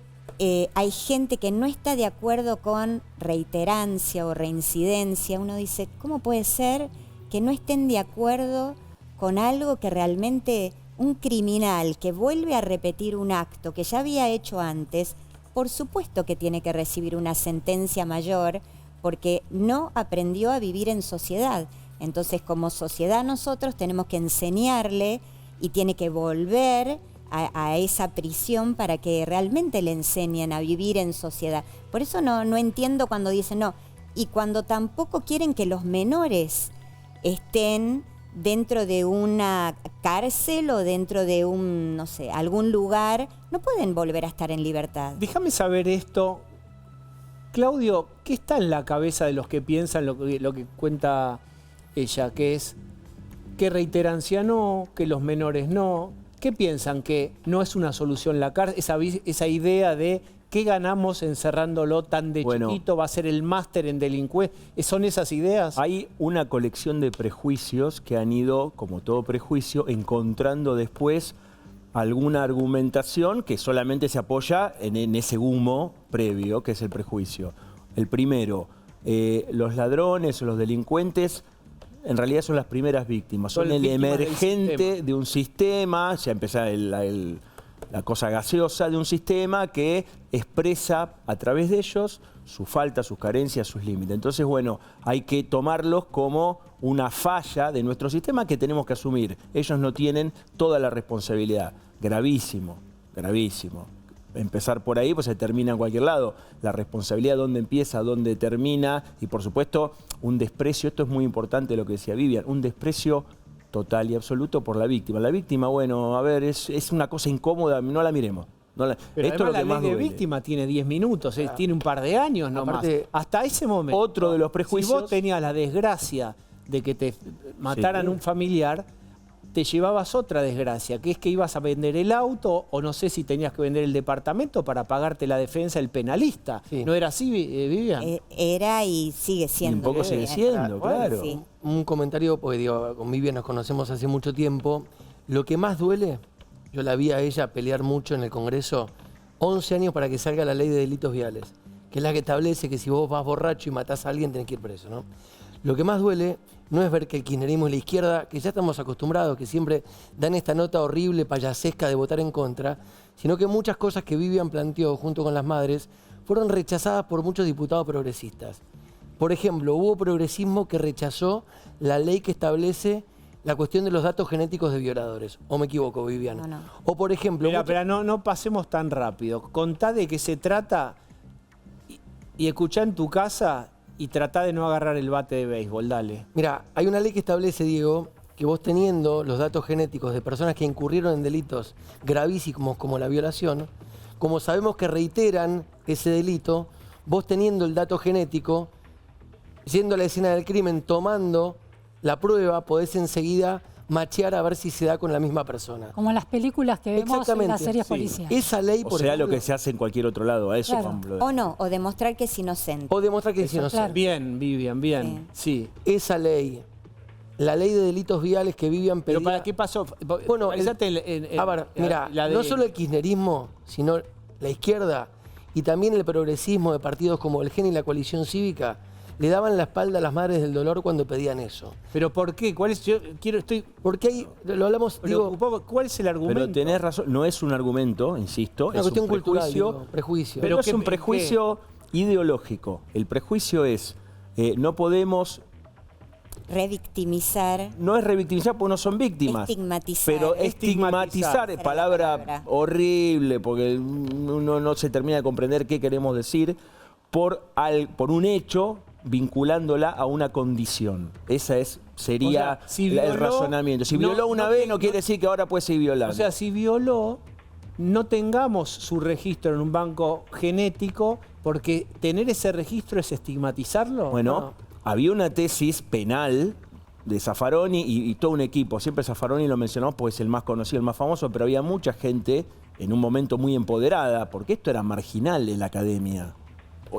hay gente que no está de acuerdo con reiterancia o reincidencia, uno dice, ¿cómo puede ser que no estén de acuerdo con algo que realmente un criminal que vuelve a repetir un acto que ya había hecho antes, por supuesto que tiene que recibir una sentencia mayor porque no aprendió a vivir en sociedad? Entonces, como sociedad nosotros tenemos que enseñarle y tiene que volver a esa prisión para que realmente le enseñen a vivir en sociedad. Por eso no entiendo cuando dicen no. Y cuando tampoco quieren que los menores estén dentro de una cárcel o dentro de un, no sé, algún lugar, no pueden volver a estar en libertad.
Déjame saber esto. Claudio, ¿qué está en la cabeza de los que piensan lo que cuenta ella? Que es que reiterancia no, que los menores no. ¿Qué piensan? Que no es una solución la cárcel, esa idea de ¿qué ganamos encerrándolo tan de chiquito? ¿Va a ser el máster en delincuencia? ¿Son esas ideas?
Hay una colección de prejuicios que han ido, como todo prejuicio, encontrando después alguna argumentación que solamente se apoya en ese humo previo, que es el prejuicio. El primero, los ladrones o los delincuentes en realidad son las primeras víctimas, son el emergente de un sistema, ya empieza la cosa gaseosa de un sistema que expresa a través de ellos su falta, sus carencias, sus límites. Entonces, bueno, hay que tomarlos como una falla de nuestro sistema que tenemos que asumir. Ellos no tienen toda la responsabilidad. Gravísimo, gravísimo. Empezar por ahí, pues se termina en cualquier lado. La responsabilidad, dónde empieza, dónde termina. Y por supuesto, un desprecio, esto es muy importante lo que decía Vivian, un desprecio total y absoluto por la víctima. La víctima, bueno, a ver, es una cosa incómoda, no la miremos.
Pero esto es lo que la ley de víctima tiene 10 minutos, tiene un par de años nomás.
Aparte,
hasta ese momento,
otro de los prejuicios,
si vos tenías la desgracia de que te mataran un familiar, te llevabas otra desgracia, que es que ibas a vender el auto o no sé si tenías que vender el departamento para pagarte la defensa del penalista. Sí. ¿No era así, Vivian?
Era y sigue siendo.
Y un poco sigue siendo, claro.
Sí. Un comentario, porque digo, con Vivian nos conocemos hace mucho tiempo. Lo que más duele, yo la vi a ella pelear mucho en el Congreso, 11 años para que salga la ley de delitos viales, que es la que establece que si vos vas borracho y matás a alguien tenés que ir preso, ¿no? Lo que más duele no es ver que el kirchnerismo y la izquierda, que ya estamos acostumbrados, que siempre dan esta nota horrible, payasesca de votar en contra, sino que muchas cosas que Vivian planteó junto con las madres fueron rechazadas por muchos diputados progresistas. Por ejemplo, hubo progresismo que rechazó la ley que establece la cuestión de los datos genéticos de violadores. ¿O me equivoco, Viviana?
No.
O por ejemplo...
Mira, pero no pasemos tan rápido. Contá de qué se trata y escuchá en tu casa y tratá de no agarrar el bate de béisbol. Dale.
Mira, hay una ley que establece, Diego, que vos teniendo los datos genéticos de personas que incurrieron en delitos gravísimos como la violación, como sabemos que reiteran ese delito, vos teniendo el dato genético, yendo a la escena del crimen, tomando la prueba, podés enseguida machear a ver si se da con la misma persona.
Como en las películas que vemos en las series policiales.
Esa ley, por
ejemplo,
ejemplo,
lo que se hace en cualquier otro lado, a eso vamos.
O no, o demostrar que es inocente.
O demostrar que es inocente.
Bien, Vivian, bien. Sí.
Esa ley, la ley de delitos viales que Vivian pedía...
¿Pero para qué pasó?
Bueno,
a ver,
mira, no solo el kirchnerismo, sino la izquierda y también el progresismo de partidos como el GEN y la coalición cívica le daban la espalda a las madres del dolor cuando pedían eso.
¿Pero por qué? ¿Cuál es?
Porque ahí lo hablamos, digo,
¿cuál es el argumento?
Pero tenés razón, no es un argumento, insisto,
una
es
cuestión
un
cultural,
prejuicio.
digo, prejuicio.
Pero es un prejuicio ideológico. El prejuicio es, no podemos...
Revictimizar.
No es revictimizar porque no son víctimas.
Estigmatizar.
Pero estigmatizar es palabra horrible porque uno no se termina de comprender qué queremos decir por un hecho vinculándola a una condición. Esa sería el razonamiento. Si violó una vez no quiere decir que ahora puede seguir violando.
O sea, si violó, no tengamos su registro en un banco genético porque tener ese registro es estigmatizarlo.
Bueno, había una tesis penal de Zaffaroni y todo un equipo. Siempre Zaffaroni lo mencionamos porque es el más conocido, el más famoso, pero había mucha gente en un momento muy empoderada, porque esto era marginal en la academia,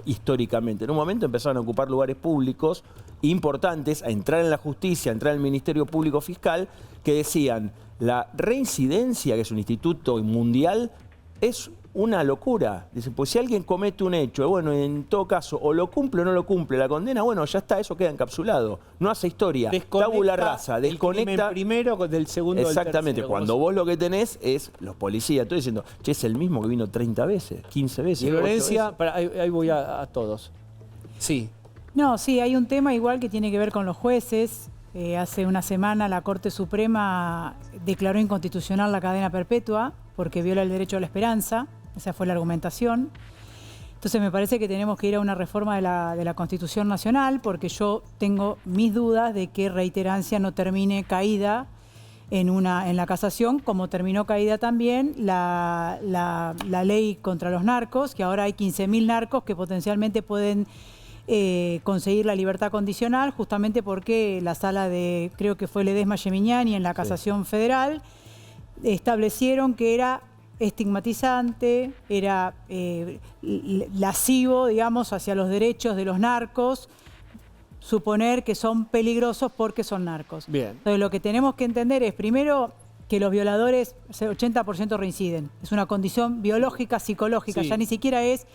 históricamente. En un momento empezaron a ocupar lugares públicos importantes, a entrar en la justicia, a entrar en el Ministerio Público Fiscal, que decían, la reincidencia, que es un instituto mundial, es una locura. Dicen, pues si alguien comete un hecho, bueno, en todo caso, o lo cumple o no lo cumple la condena, bueno, ya está, eso queda encapsulado. No hace historia. Tabula rasa, desconecta.
El primero del segundo.
Exactamente,
del tercero,
cuando vos lo que tenés es los policías. Estoy diciendo, che, es el mismo que vino 30 veces, 15 veces.
Y Florencia, ahí voy a todos. Sí.
No, sí, hay un tema igual que tiene que ver con los jueces. Hace una semana la Corte Suprema declaró inconstitucional la cadena perpetua porque viola el derecho a la esperanza. Esa fue la argumentación. Entonces me parece que tenemos que ir a una reforma de la Constitución Nacional porque yo tengo mis dudas de que reiterancia no termine caída en la casación, como terminó caída también la ley contra los narcos, que ahora hay 15.000 narcos que potencialmente pueden conseguir la libertad condicional, justamente porque la sala de, creo que fue Ledesma Geminiani en la Casación Federal, establecieron que era estigmatizante, era lascivo, digamos, hacia los derechos de los narcos, suponer que son peligrosos porque son narcos.
Bien.
Entonces lo que tenemos que entender es, primero, que los violadores, 80% reinciden. Es una condición biológica, psicológica, ya ni siquiera es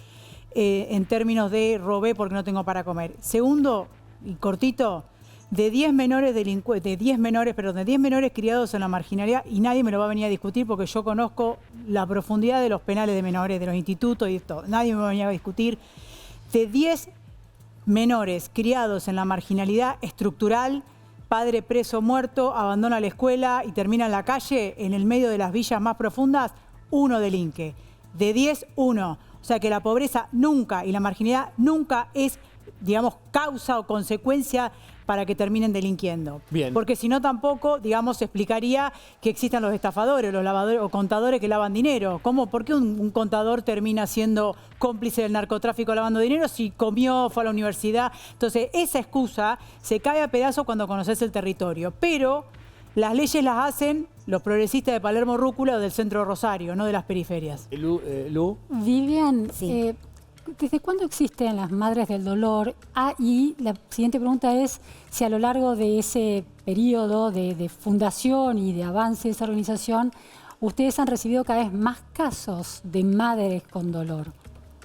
en términos de robé porque no tengo para comer. Segundo, y cortito, de 10 menores criados en la marginalidad, y nadie me lo va a venir a discutir porque yo conozco la profundidad de los penales de menores, de los institutos y todo. Nadie me va a venir a discutir. De 10 menores criados en la marginalidad estructural, padre preso muerto, abandona la escuela y termina en la calle, en el medio de las villas más profundas, 1 delinque. De 10, 1. O sea que la pobreza nunca y la marginalidad nunca es, digamos, causa o consecuencia para que terminen delinquiendo.
Bien.
Porque si no tampoco, digamos, explicaría que existan los estafadores, los lavadores o contadores que lavan dinero. ¿Cómo? ¿Por qué un contador termina siendo cómplice del narcotráfico lavando dinero si comió, fue a la universidad? Entonces, esa excusa se cae a pedazos cuando conoces el territorio. Pero las leyes las hacen los progresistas de Palermo Rúcula o del centro de Rosario, no de las periferias.
Lu.
Vivian, ¿desde cuándo existen las Madres del Dolor? Y la siguiente pregunta es si a lo largo de ese periodo de fundación y de avance de esa organización, ustedes han recibido cada vez más casos de madres con dolor.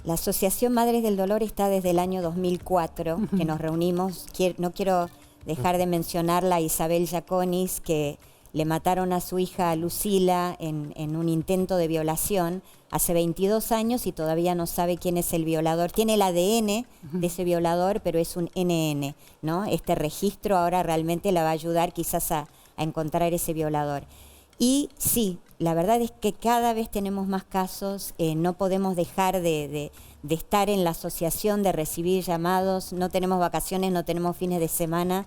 La Asociación Madres del Dolor está desde el año 2004, que nos reunimos. No quiero dejar de mencionarla a Isabel Giaconis, que le mataron a su hija Lucila en un intento de violación hace 22 años y todavía no sabe quién es el violador. Tiene el ADN de ese violador, pero es un NN, ¿no? Este registro ahora realmente la va a ayudar quizás a encontrar ese violador. Y sí, la verdad es que cada vez tenemos más casos, no podemos dejar de estar en la asociación, de recibir llamados, no tenemos vacaciones, no tenemos fines de semana,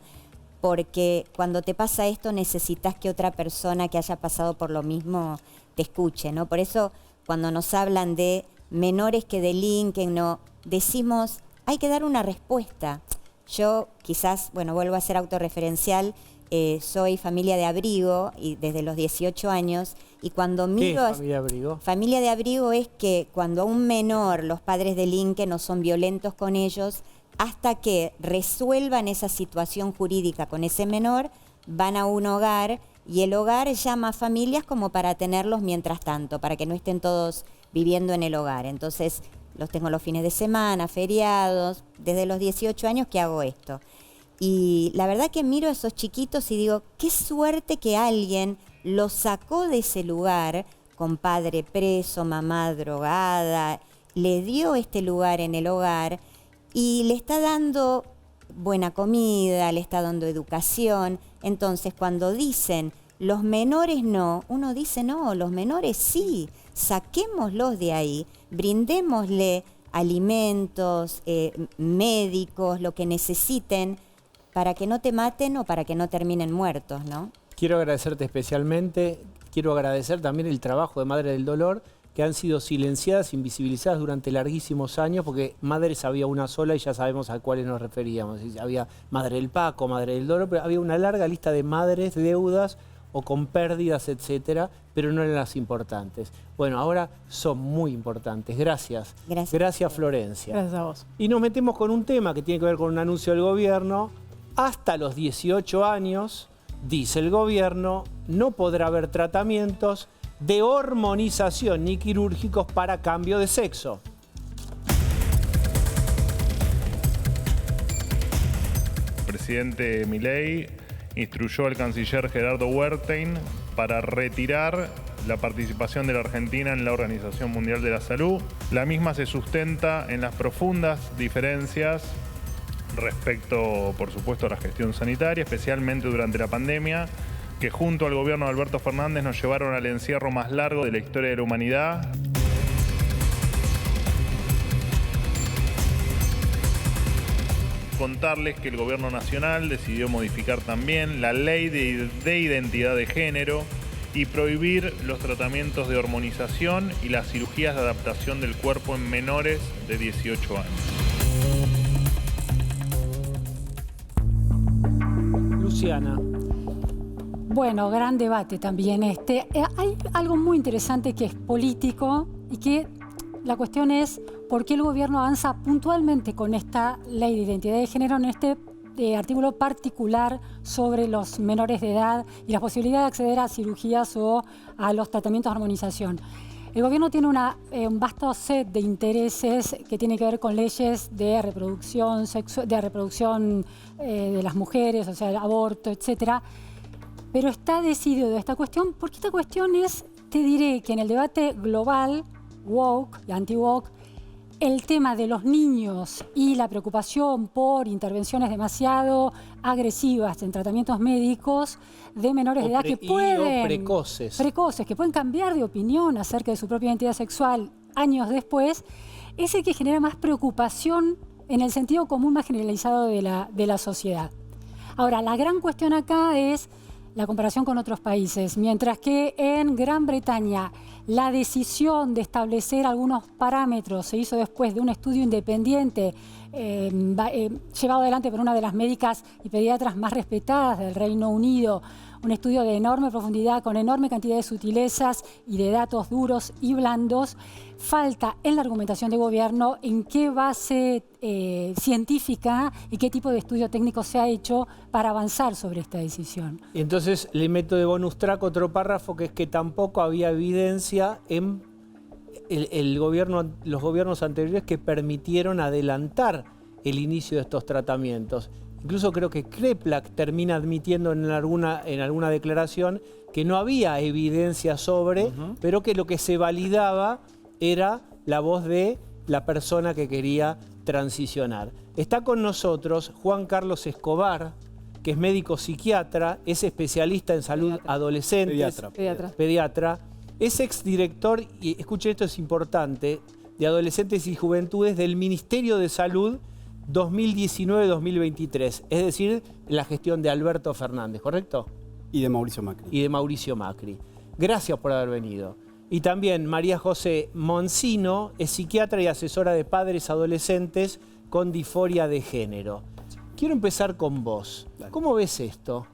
porque cuando te pasa esto necesitas que otra persona que haya pasado por lo mismo te escuche, ¿no? Por eso cuando nos hablan de menores que delinquen, no, decimos, hay que dar una respuesta. Yo quizás, bueno, vuelvo a ser autorreferencial, soy familia de abrigo y desde los 18 años, y cuando miro...
¿Qué es familia de abrigo?
Familia de abrigo es que cuando a un menor los padres delinquen o son violentos con ellos, hasta que resuelvan esa situación jurídica con ese menor, van a un hogar y el hogar llama a familias como para tenerlos mientras tanto, para que no estén todos viviendo en el hogar. Entonces los tengo los fines de semana, feriados, desde los 18 años que hago esto. Y la verdad que miro a esos chiquitos y digo, qué suerte que alguien los sacó de ese lugar con padre preso, mamá drogada, le dio este lugar en el hogar y le está dando buena comida, le está dando educación. Entonces, cuando dicen los menores no, uno dice no, los menores sí, saquémoslos de ahí, brindémosle alimentos, médicos, lo que necesiten para que no te maten o para que no terminen muertos, ¿no?
Quiero agradecerte especialmente, quiero agradecer también el trabajo de Madre del Dolor, que han sido silenciadas, invisibilizadas durante larguísimos años, porque madres había una sola y ya sabemos a cuáles nos referíamos. Había Madre del Paco, Madre del Dolor, pero había una larga lista de madres, deudas o con pérdidas, etcétera, pero no eran las importantes. Bueno, ahora son muy importantes. Gracias. Gracias, Florencia.
Gracias a vos.
Y nos metemos con un tema que tiene que ver con un anuncio del gobierno. Hasta los 18 años, dice el gobierno, no podrá haber tratamientos de hormonización ni quirúrgicos para cambio de sexo.
El presidente Milei instruyó al canciller Gerardo Wertheim para retirar la participación de la Argentina en la Organización Mundial de la Salud. La misma se sustenta en las profundas diferencias respecto, por supuesto, a la gestión sanitaria, especialmente durante la pandemia, que junto al gobierno de Alberto Fernández nos llevaron al encierro más largo de la historia de la humanidad. Contarles que el gobierno nacional decidió modificar también la ley de identidad de género y prohibir los tratamientos de hormonización y las cirugías de adaptación del cuerpo en menores de 18 años.
Luciana.
Bueno, gran debate también este. Hay algo muy interesante que es político y que la cuestión es por qué el gobierno avanza puntualmente con esta ley de identidad de género en este artículo particular sobre los menores de edad y la posibilidad de acceder a cirugías o a los tratamientos de hormonización. El gobierno tiene un vasto set de intereses que tiene que ver con leyes de reproducción, de las mujeres, o sea, el aborto, etcétera. Pero está decidido de esta cuestión, porque esta cuestión es, te diré, que en el debate global, woke y anti-woke, el tema de los niños y la preocupación por intervenciones demasiado agresivas en tratamientos médicos de menores de edad que pueden...
precoces.
Precoces, que pueden cambiar de opinión acerca de su propia identidad sexual años después, es el que genera más preocupación en el sentido común más generalizado de la sociedad. Ahora, la gran cuestión acá es la comparación con otros países. Mientras que en Gran Bretaña la decisión de establecer algunos parámetros se hizo después de un estudio independiente llevado adelante por una de las médicas y pediatras más respetadas del Reino Unido, un estudio de enorme profundidad, con enorme cantidad de sutilezas y de datos duros y blandos. Falta en la argumentación de gobierno en qué base científica y qué tipo de estudio técnico se ha hecho para avanzar sobre esta decisión.
Y entonces le meto de bonus track otro párrafo, que es que tampoco había evidencia en los gobiernos anteriores que permitieron adelantar el inicio de estos tratamientos. Incluso creo que Kreplak termina admitiendo en alguna declaración que no había evidencia sobre, pero que lo que se validaba era la voz de la persona que quería transicionar. Está con nosotros Juan Carlos Escobar, que es médico psiquiatra, es especialista en salud adolescentes, pediatra, es exdirector, y escuche esto, es importante, de adolescentes y juventudes del Ministerio de Salud 2019-2023, es decir, la gestión de Alberto Fernández, ¿correcto?
Y de Mauricio Macri.
Y de Mauricio Macri. Gracias por haber venido. Y también María José Moncino es psiquiatra y asesora de padres adolescentes con disforia de género. Quiero empezar con vos. ¿Cómo ves esto?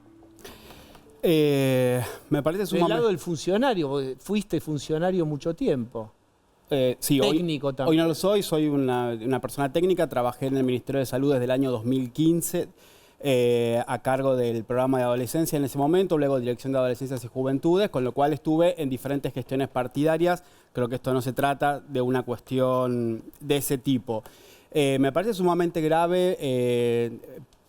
Me parece
sumamente... Del lado del funcionario, porque fuiste funcionario mucho tiempo.
Sí,
técnico también.
Hoy no lo soy una persona técnica, trabajé en el Ministerio de Salud desde el año 2015 a cargo del programa de adolescencia en ese momento, luego Dirección de Adolescencias y Juventudes, con lo cual estuve en diferentes gestiones partidarias. Creo que esto no se trata de una cuestión de ese tipo. Me parece sumamente grave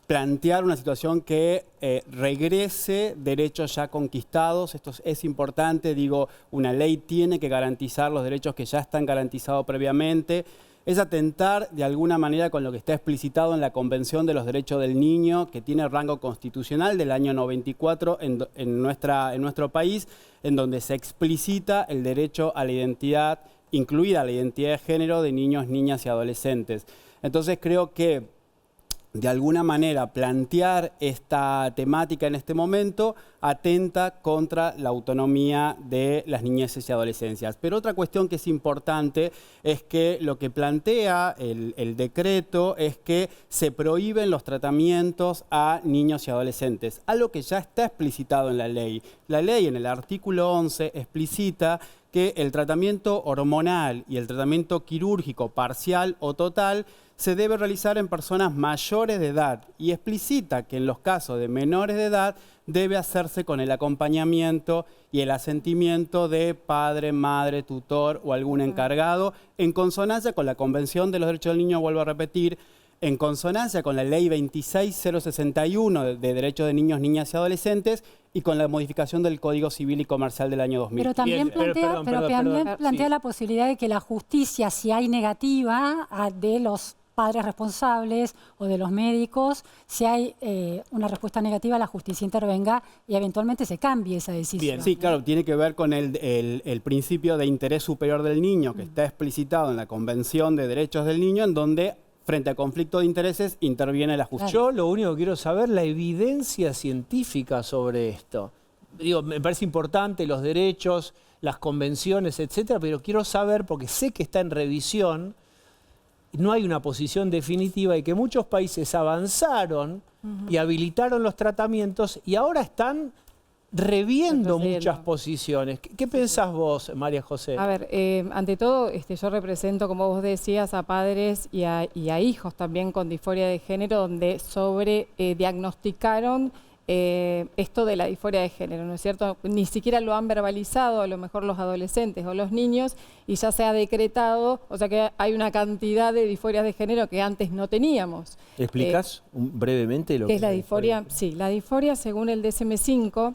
plantear una situación que regrese derechos ya conquistados. Esto es importante, digo, una ley tiene que garantizar los derechos que ya están garantizados previamente. Es atentar de alguna manera con lo que está explicitado en la Convención de los Derechos del Niño, que tiene rango constitucional del año 94 en nuestro país, en donde se explicita el derecho a la identidad, incluida la identidad de género de niños, niñas y adolescentes. Entonces creo que de alguna manera plantear esta temática en este momento atenta contra la autonomía de las niñeces y adolescencias. Pero otra cuestión que es importante es que lo que plantea el decreto es que se prohíben los tratamientos a niños y adolescentes, algo que ya está explicitado en la ley. La ley en el artículo 11 explicita que el tratamiento hormonal y el tratamiento quirúrgico parcial o total se debe realizar en personas mayores de edad y explicita que en los casos de menores de edad debe hacerse con el acompañamiento y el asentimiento de padre, madre, tutor o algún encargado, en consonancia con la Convención de los Derechos del Niño, vuelvo a repetir, en consonancia con la Ley 26061 de Derechos de Niños, Niñas y Adolescentes y con la modificación del Código Civil y Comercial del año 2000.
Pero también plantea la posibilidad de que la justicia, si hay negativa de los padres responsables o de los médicos, si hay una respuesta negativa, la justicia intervenga y eventualmente se cambie esa decisión.
Bien. Sí, claro, tiene que ver con el principio de interés superior del niño, que está explicitado en la Convención de Derechos del Niño, en donde frente a conflicto de intereses interviene la justicia.
Yo lo único que quiero saber es la evidencia científica sobre esto. Digo, me parece importante los derechos, las convenciones, etcétera, pero quiero saber, porque sé que está en revisión, no hay una posición definitiva y que muchos países avanzaron y habilitaron los tratamientos y ahora están reviendo muchas posiciones. ¿Qué pensás vos, María José?
A ver, ante todo, yo represento, como vos decías, a padres y a hijos también con disforia de género, donde diagnosticaron esto de la disforia de género, ¿no es cierto? Ni siquiera lo han verbalizado, a lo mejor los adolescentes o los niños, y ya se ha decretado, o sea que hay una cantidad de disforias de género que antes no teníamos.
¿Explicás brevemente lo
que es la disforia? Sí, la disforia según el DSM-5,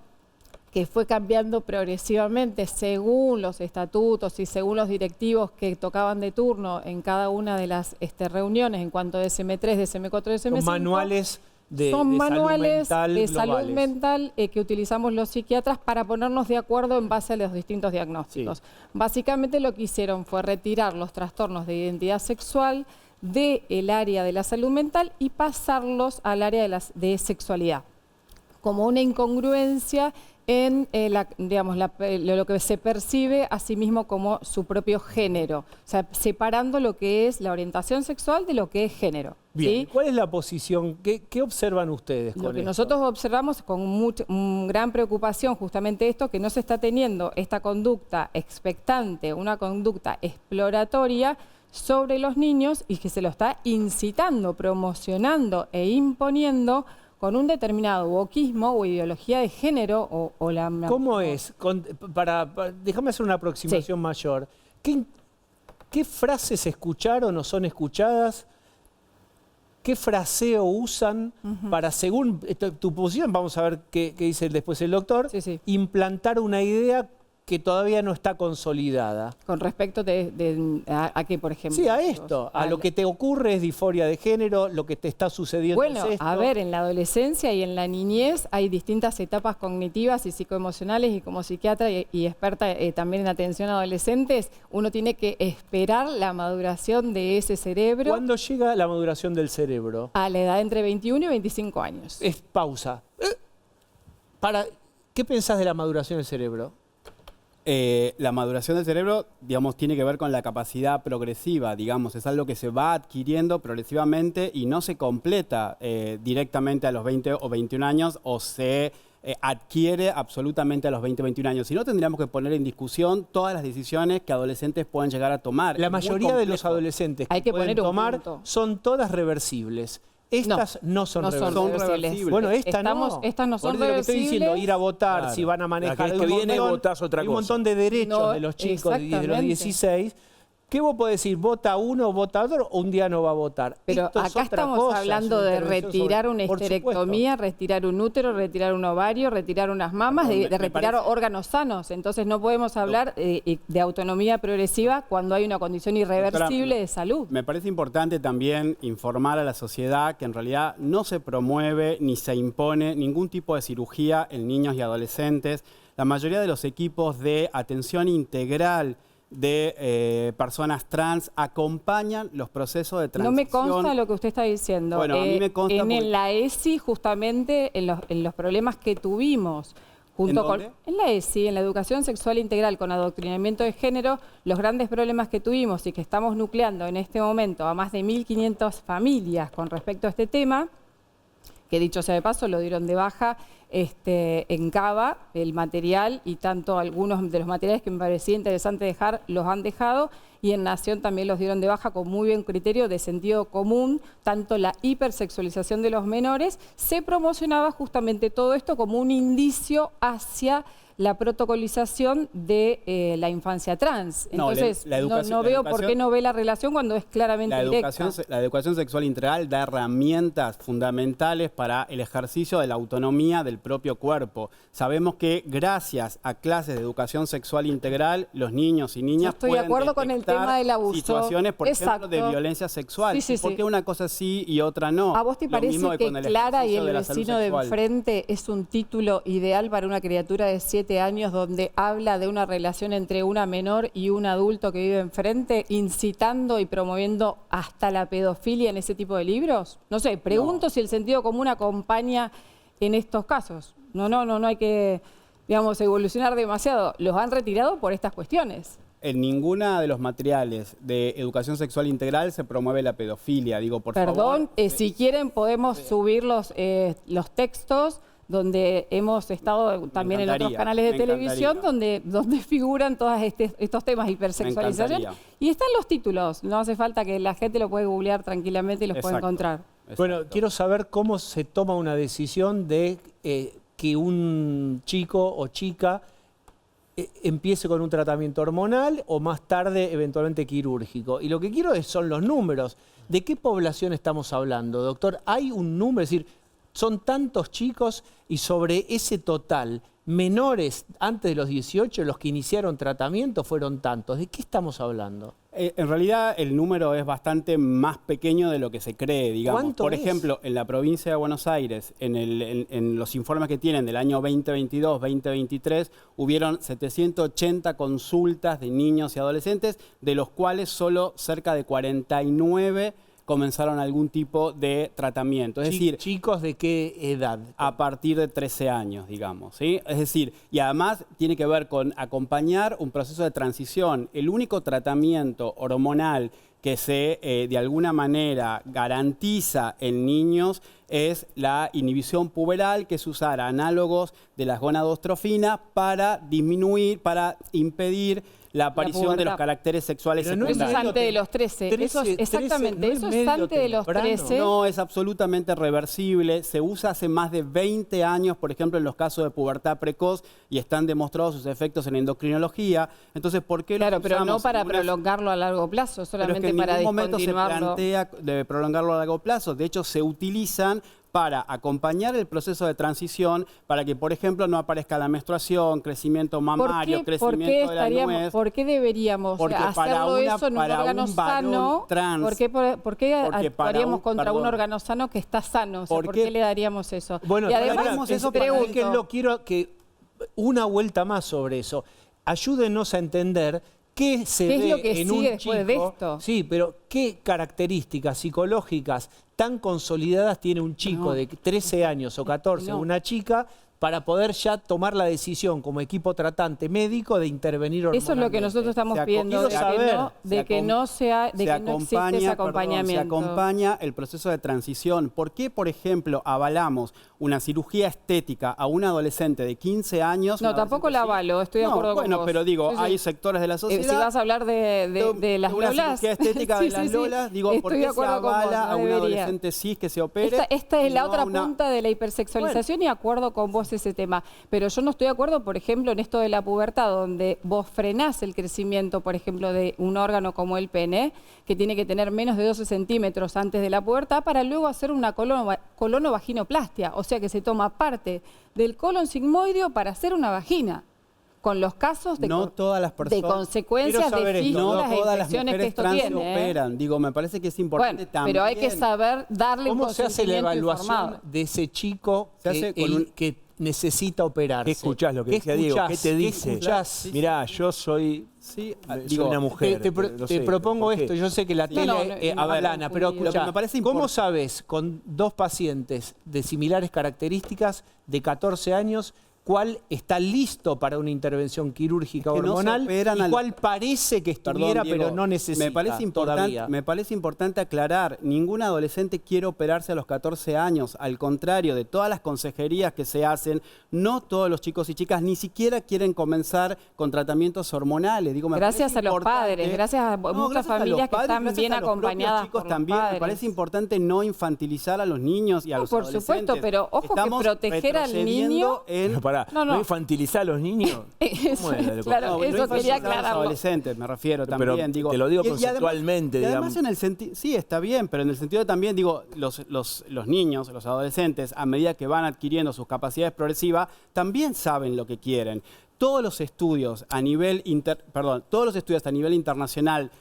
que fue cambiando progresivamente según los estatutos y según los directivos que tocaban de turno en cada una de las reuniones en cuanto a DSM-3, DSM-4, DSM-5.
Son manuales de
salud mental que utilizamos los psiquiatras para ponernos de acuerdo en base a los distintos diagnósticos. Sí. Básicamente lo que hicieron fue retirar los trastornos de identidad sexual del área de la salud mental y pasarlos al área de sexualidad, como una incongruencia en lo que se percibe a sí mismo como su propio género, o sea, separando lo que es la orientación sexual de lo que es género.
Bien,
¿sí?
¿Cuál es la posición? ¿Qué observan ustedes con
Lo que
esto?
nosotros observamos con gran preocupación justamente esto, que no se está teniendo esta conducta expectante, una conducta exploratoria sobre los niños y que se lo está incitando, promocionando e imponiendo con un determinado wokismo o ideología de género o la...
¿Cómo es? Déjame hacer una aproximación mayor. ¿Qué frases escucharon o son escuchadas qué fraseo usan para, según tu posición, vamos a ver qué dice después el doctor, implantar una idea que todavía no está consolidada.
Con respecto a qué, por ejemplo.
Sí, a esto, a lo que te ocurre es disforia de género, lo que te está sucediendo
bueno,
es esto.
a ver, en la adolescencia y en la niñez hay distintas etapas cognitivas y psicoemocionales, y como psiquiatra y experta también en atención a adolescentes, uno tiene que esperar la maduración de ese cerebro.
¿Cuándo llega la maduración del cerebro?
A la edad entre 21 y 25 años.
Es pausa. ¿Qué pensás de la maduración del cerebro?
La maduración del cerebro, digamos, tiene que ver con la capacidad progresiva, digamos, es algo que se va adquiriendo progresivamente y no se completa directamente a los 20 o 21 años o se adquiere absolutamente a los 20 o 21 años. Si no, tendríamos que poner en discusión todas las decisiones que adolescentes pueden llegar a tomar.
La mayoría de los adolescentes que pueden tomar son todas reversibles. Estas no son reversibles. Bueno, estas no.
Estas no son
reversibles. Por eso lo que estoy diciendo, ir a votar,
Claro.
si van a manejar.
La que viene votás otra
hay
cosa.
un montón de derechos
No,
de los chicos desde los
exactamente.
16. ¿Qué vos podés decir? ¿Vota uno, vota otro o un día no va a votar?
Pero
Esto es
acá
otra
estamos
cosa,
hablando
es una
de
intervención
retirar
sobre-
una
por
histerectomía, retirar un útero, retirar un ovario, retirar unas mamas, de retirar órganos sanos. Entonces no podemos hablar de autonomía progresiva cuando hay una condición irreversible de salud.
Me parece importante también informar a la sociedad que en realidad no se promueve ni se impone ningún tipo de cirugía en niños y adolescentes. La mayoría de los equipos de atención integral de personas trans acompañan los procesos de
No
transición.
me consta lo que usted está diciendo.
Bueno, a mí me consta porque-
en la ESI, justamente, en los problemas que tuvimos, junto
¿En
con
dónde?
en la ESI, en la educación sexual integral con adoctrinamiento de género, los grandes problemas que tuvimos y que estamos nucleando en este momento a más de 1.500 familias con respecto a este tema, que dicho sea de paso, lo dieron de baja en Cava, el material, y tanto algunos de los materiales que me parecía interesante dejar, los han dejado, y en Nación también los dieron de baja con muy buen criterio de sentido común, tanto la hipersexualización de los menores, se promocionaba justamente todo esto como un indicio hacia la protocolización de la infancia trans.
No,
Entonces,
la educación-
no
la
veo por
educación-
qué no ve la relación cuando es claramente directa.
La educación sexual integral da herramientas fundamentales para el ejercicio de la autonomía del propio cuerpo. Sabemos que gracias a clases de educación sexual integral, los niños y niñas
Yo estoy de
pueden
acuerdo con el
detectar
tema del abuso.
situaciones, por
Exacto.
ejemplo, de violencia sexual.
Sí, sí,
¿Y por
sí.
qué una cosa sí y otra no?
¿A vos te
Lo
parece
mismo
que
con el
Clara y
ejercicio
el
de la salud
vecino de
sexual.
enfrente es un título ideal para una criatura de 7 años donde habla de una relación entre una menor y un adulto que vive enfrente, incitando y promoviendo hasta la pedofilia en ese tipo de libros? No sé, pregunto si el sentido común acompaña en estos casos. No hay que, digamos, evolucionar demasiado. Los han retirado por estas cuestiones.
En ninguna de los materiales de educación sexual integral se promueve la pedofilia. Digo, por favor.
Perdón, si quieren podemos subir los textos donde hemos estado también en otros canales de televisión donde figuran todos estos temas, hipersexualización. Y están los títulos, no hace falta que la gente lo puede googlear tranquilamente y los puede encontrar.
Bueno, quiero saber cómo se toma una decisión de que un chico o chica empiece con un tratamiento hormonal o más tarde eventualmente quirúrgico. Y lo que quiero son los números. ¿De qué población estamos hablando, doctor? ¿Hay un número? Es decir, son tantos chicos y sobre ese total, menores antes de los 18, los que iniciaron tratamiento fueron tantos. ¿De qué estamos hablando?
En realidad el número es bastante más pequeño de lo que se cree, digamos.
¿Cuánto
Por
es?
ejemplo, en la provincia de Buenos Aires, en los informes que tienen del año 2022, 2023, hubieron 780 consultas de niños y adolescentes, de los cuales solo cerca de 49 comenzaron algún tipo de tratamiento. Es decir,
¿chicos de qué edad?
A partir de 13 años, digamos, ¿sí? Es decir, y además tiene que ver con acompañar un proceso de transición. El único tratamiento hormonal que se, de alguna manera, garantiza en niños es la inhibición puberal, que es usar análogos de la gonadotrofina para disminuir, para impedir la aparición de los caracteres sexuales secundarios.
Eso es antes de los 13. Exactamente, eso es antes de los 13.
No, es absolutamente reversible. Se usa hace más de 20 años, por ejemplo, en los casos de pubertad precoz, y están demostrados sus efectos en endocrinología. Entonces, ¿por qué
Claro, pero no para prolongarlo a largo plazo, solamente para
ningún momento se
discontinuarlo.
plantea de prolongarlo a largo plazo. De hecho, se utilizan para acompañar el proceso de transición, para que, por ejemplo, no aparezca la menstruación, crecimiento mamario, crecimiento de la nuez.
¿Por qué deberíamos hacerlo eso en un órgano sano?
Trans,
¿Por qué actuaríamos contra un órgano sano que está sano? O sea, ¿por qué le daríamos eso?
Bueno,
y además,
eso que lo quiero que una vuelta más sobre eso. Ayúdenos a entender qué se ve
es lo que
en
sigue
un
después
chico.
de esto?
Sí, pero qué características psicológicas tan consolidadas tiene un chico de 13 años o 14, una chica, para poder ya tomar la decisión como equipo tratante médico de intervenir hormonalmente.
Eso es lo que nosotros estamos pidiendo, de que no existe ese acompañamiento.
Se acompaña el proceso de transición. ¿Por qué, por ejemplo, avalamos una cirugía estética a un adolescente de 15 años?
No, tampoco la avalo, estoy de acuerdo con vos.
Bueno, pero digo, hay sectores de la sociedad...
si vas a hablar de las
una
lolas...
cirugía estética de las lolas, digo, ¿por qué se avala a un adolescente cis que se opere?
Esta es la otra punta de la hipersexualización y acuerdo con vos ese tema. Pero yo no estoy de acuerdo, por ejemplo, en esto de la pubertad, donde vos frenás el crecimiento, por ejemplo, de un órgano como el pene, que tiene que tener menos de 12 centímetros antes de la pubertad, para luego hacer una colonovaginoplastia. O sea que se toma parte del colon sigmoideo para hacer una vagina. Con los casos de, de consecuencias de fístulas e infecciones que esto tiene.
Operan. Digo, me parece que es importante también.
Pero hay que saber darle un
¿Cómo se hace la evaluación
informado
de ese chico que necesita operarse?
¿Qué escuchás lo que decía Diego? ¿Qué te dice? Mirá, yo soy... soy una mujer.
Te propongo esto, yo sé que la tele avalana, pero escuchá, ¿cómo sabes con dos pacientes de similares características de 14 años cuál está listo para una intervención quirúrgica hormonal y cuál parece que estuviera, pero no necesita todavía?
Me parece importante aclarar, ningún adolescente quiere operarse a los 14 años, al contrario, de todas las consejerías que se hacen, no todos los chicos y chicas ni siquiera quieren comenzar con tratamientos hormonales. Digo,
gracias a los padres, gracias a muchas familias que están bien acompañadas por los padres.
Me parece importante no infantilizar a los niños y a los adolescentes.
Por supuesto, pero ojo que proteger al niño...
¿No infantilizar a los niños?
Claro, eso quería aclararlo.
Adolescentes, me refiero
pero
también. Digo,
te lo digo conceptualmente,
y
digamos.
además en el sentido, sí, está bien, pero en el sentido también, digo, los niños, los adolescentes, a medida que van adquiriendo sus capacidades progresivas, también saben lo que quieren. Todos los estudios a nivel internacional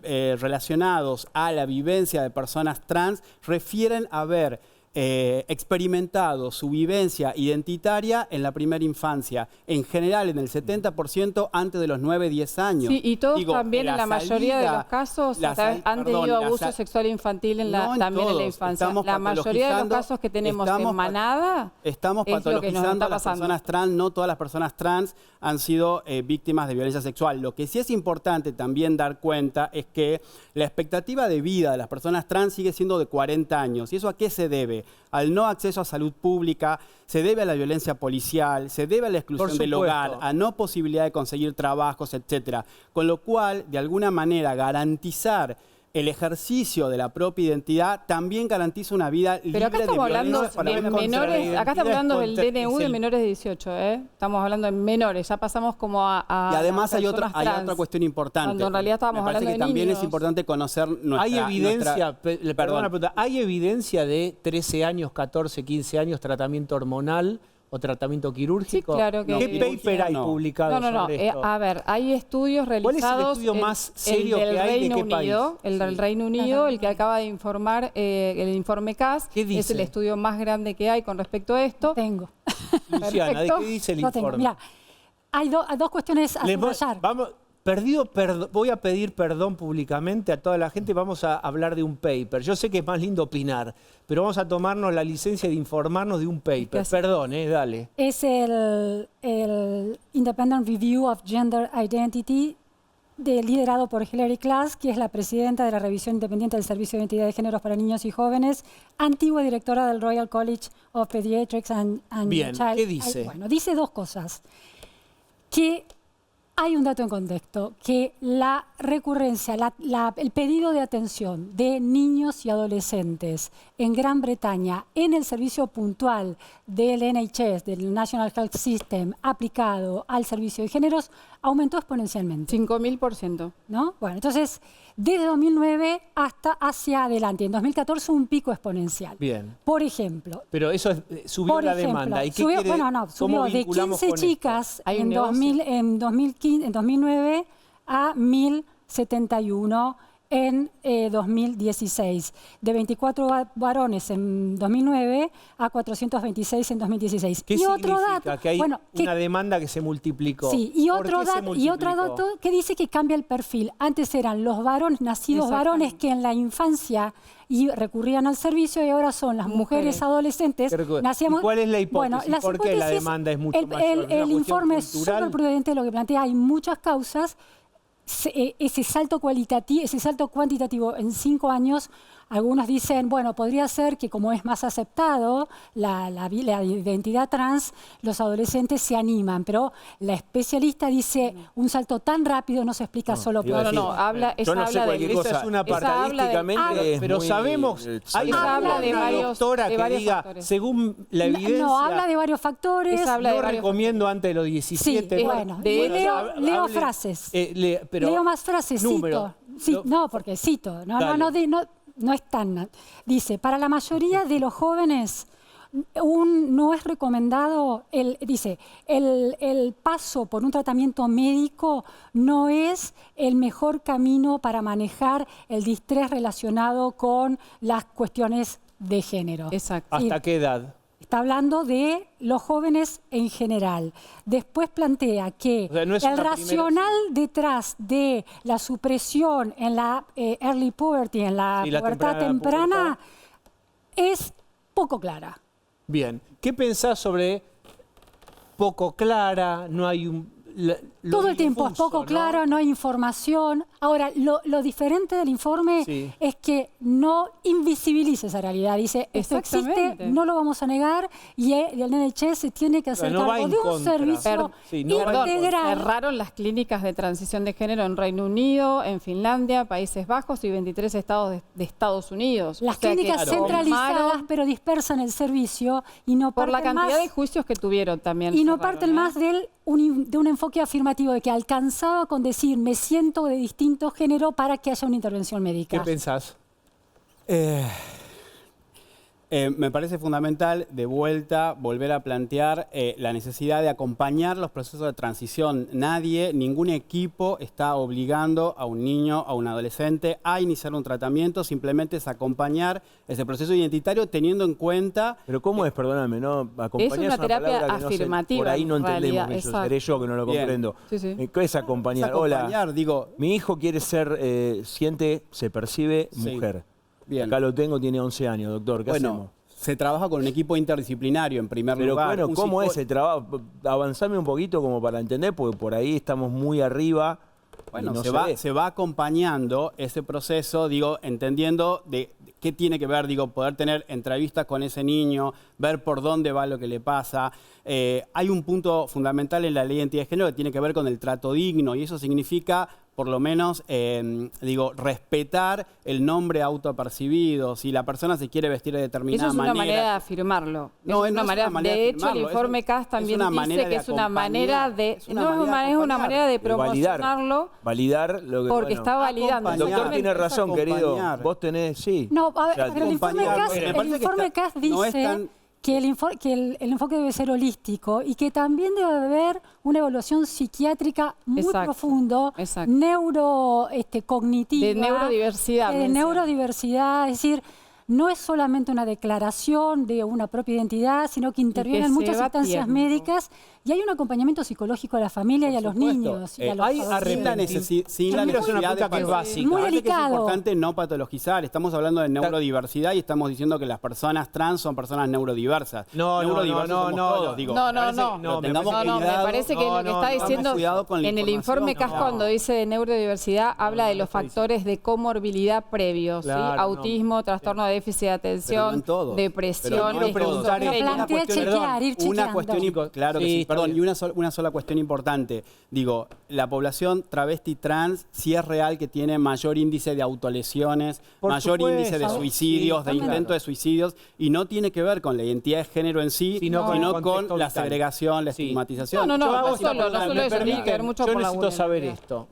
relacionados a la vivencia de personas trans refieren a ver experimentado su vivencia identitaria en la primera infancia, en general en el 70% antes de los 9-10 años.
Sí, y todos también en la mayoría de los casos han tenido abuso sexual infantil también en la infancia. La mayoría de los casos que tenemos en manada
estamos patologizando a las personas trans, no todas las personas trans han sido víctimas de violencia sexual. Lo que sí es importante también dar cuenta es que la expectativa de vida de las personas trans sigue siendo de 40 años. ¿Y eso a qué se debe? Al no acceso a salud pública, se debe a la violencia policial, se debe a la exclusión del hogar, a no posibilidad de conseguir trabajos, etc. Con lo cual, de alguna manera, garantizar el ejercicio de la propia identidad también garantiza una vida libre de violencia.
Acá estamos hablando del DNU de menores de 18, Estamos hablando de menores, ya pasamos como a
y además hay otra cuestión importante.
Cuando en realidad estábamos hablando de niños.
También es importante conocer nuestra...
¿Hay evidencia de 13 años, 14, 15 años tratamiento hormonal o tratamiento quirúrgico?
Sí, claro que
¿Qué paper hay publicado sobre esto?
A ver, hay estudios realizados.
¿Cuál es el estudio más serio que hay? ¿De qué país?
El del Reino Unido, el que acaba de informar, el informe CAS, es el estudio más grande que hay con respecto a esto.
Tengo.
Luciana, ¿de qué dice el informe?
Mira, hay dos cuestiones a subrayar.
Voy a pedir perdón públicamente a toda la gente. Vamos a hablar de un paper. Yo sé que es más lindo opinar, pero vamos a tomarnos la licencia de informarnos de un paper. Perdón, dale.
Es el Independent Review of Gender Identity, liderado por Hilary Klass, que es la presidenta de la Revisión Independiente del Servicio de Identidad de Géneros para Niños y Jóvenes, antigua directora del Royal College of Pediatrics and
Bien,
Child.
¿qué dice?
Bueno, dice dos cosas. Que hay un dato en contexto, que la recurrencia, el pedido de atención de niños y adolescentes en Gran Bretaña en el servicio puntual del NHS, del National Health System, aplicado al servicio de géneros, aumentó exponencialmente.
5000%.
¿No? Bueno, entonces, desde 2009 hasta hacia adelante. En 2014 un pico exponencial.
Bien.
Por ejemplo.
Pero eso subió la demanda. ¿Y qué
subió,
quiere,
bueno, no, subió de 15 chicas en 2009 a 1071 en 2016. De 24 varones en 2009 a 426 en 2016.
¿Qué
y
significa?
Otro dato,
que hay una demanda que se multiplicó.
Sí, y otro dato que dice que cambia el perfil. Antes eran los varones, nacidos varones, que en la infancia recurrían al servicio, y ahora son las mujeres adolescentes.
¿Y cuál es la hipótesis? ¿Por qué la demanda es mucho mayor?
El informe es súper prudente, lo que plantea, hay muchas causas. Ese salto cualitativo, ese salto cuantitativo en 5 años, algunos dicen, bueno, podría ser que como es más aceptado la identidad trans, los adolescentes se animan, pero la especialista dice, un salto tan rápido no se explica solo por eso.
No, habla, ella habla de
esa es una estadísticamente, pero sabemos, hay una doctora que diga, según la evidencia,
no, habla de varios factores.
No recomiendo antes de los 17.
Sí, bueno, leo frases. Leo más frases,
número.
cito. No, porque cito. No es tan... Dice, para la mayoría de los jóvenes no es recomendado, el paso por un tratamiento médico no es el mejor camino para manejar el distrés relacionado con las cuestiones de género.
Exacto.
¿Hasta qué edad?
Está hablando de los jóvenes en general. Después plantea que el racional detrás de la supresión en la early puberty, en la pubertad temprana, es poco clara.
Bien. ¿Qué pensás sobre poco clara? No hay
todo el tiempo es poco claro, no hay información. Ahora, lo diferente del informe es que no invisibiliza esa realidad. Dice, esto existe, no lo vamos a negar, y el NHS se tiene que hacer cargo de un servicio integral.
Cerraron las clínicas de transición de género en Reino Unido, en Finlandia, Países Bajos y 23 estados de Estados Unidos.
Las clínicas centralizadas, pero dispersan el servicio y no
por
parten
la cantidad de juicios que tuvieron también.
Y no parten más de un enfoque afirmativo de que alcanzaba con decir me siento de distinto género para que haya una intervención médica.
¿Qué pensás?
Me parece fundamental, de vuelta, volver a plantear la necesidad de acompañar los procesos de transición. Ningún equipo está obligando a un niño, a un adolescente a iniciar un tratamiento, simplemente es acompañar ese proceso identitario teniendo en cuenta...
Pero ¿cómo es? Perdóname, ¿no? Acompañar
es una terapia afirmativa.
Por ahí no entendemos eso, seré yo que no lo comprendo. ¿Qué es acompañar? Hola,
digo,
mi hijo quiere ser, se percibe mujer.
Bien.
Acá lo tengo, tiene 11 años, doctor. ¿Qué hacemos?
Se trabaja con un equipo interdisciplinario en primer lugar.
Pero bueno, ¿cómo es el trabajo? Avanzame un poquito como para entender, porque por ahí estamos muy arriba.
Bueno, se va acompañando ese proceso, digo, entendiendo de qué tiene que ver, digo, poder tener entrevistas con ese niño, ver por dónde va lo que le pasa. Hay un punto fundamental en la ley de identidad de género que tiene que ver con el trato digno, y eso significa, por lo menos, respetar el nombre autopercibido. Si la persona se quiere vestir de determinada manera...
Eso es una manera de afirmarlo.
No, es una manera
de hecho, el informe CAS también dice que es una manera de... Es una manera de promocionarlo.
Validar lo que...
Porque está validando.
El doctor tiene razón, querido. Vos tenés,
No, a ver, pero el informe CAS dice... que el enfoque debe ser holístico y que también debe haber una evaluación psiquiátrica muy profundo, cognitiva.
De neurodiversidad.
De neurodiversidad, es decir, no es solamente una declaración de una propia identidad, sino que intervienen muchas instancias médicas y hay un acompañamiento psicológico a la familia y a los niños. Y a los
sin la necesidad
de muy delicado.
Es importante no patologizar. Estamos hablando de neurodiversidad y estamos diciendo que las personas trans son personas neurodiversas.
No.
Me parece que lo que está diciendo en el informe CAS cuando dice de neurodiversidad habla de los factores de comorbilidad previos, autismo, trastorno de déficit de atención, depresión,
una cuestión, claro que sí, perdón, y una sola cuestión importante. Digo, la población travesti trans sí es real que tiene mayor índice de autolesiones, mayor índice de suicidios, de intentos de suicidios, y no tiene que ver con la identidad de género en sí, sino con la segregación, la estigmatización.
No solo eso, tiene que ver mucho
yo
con la
necesito saber esto.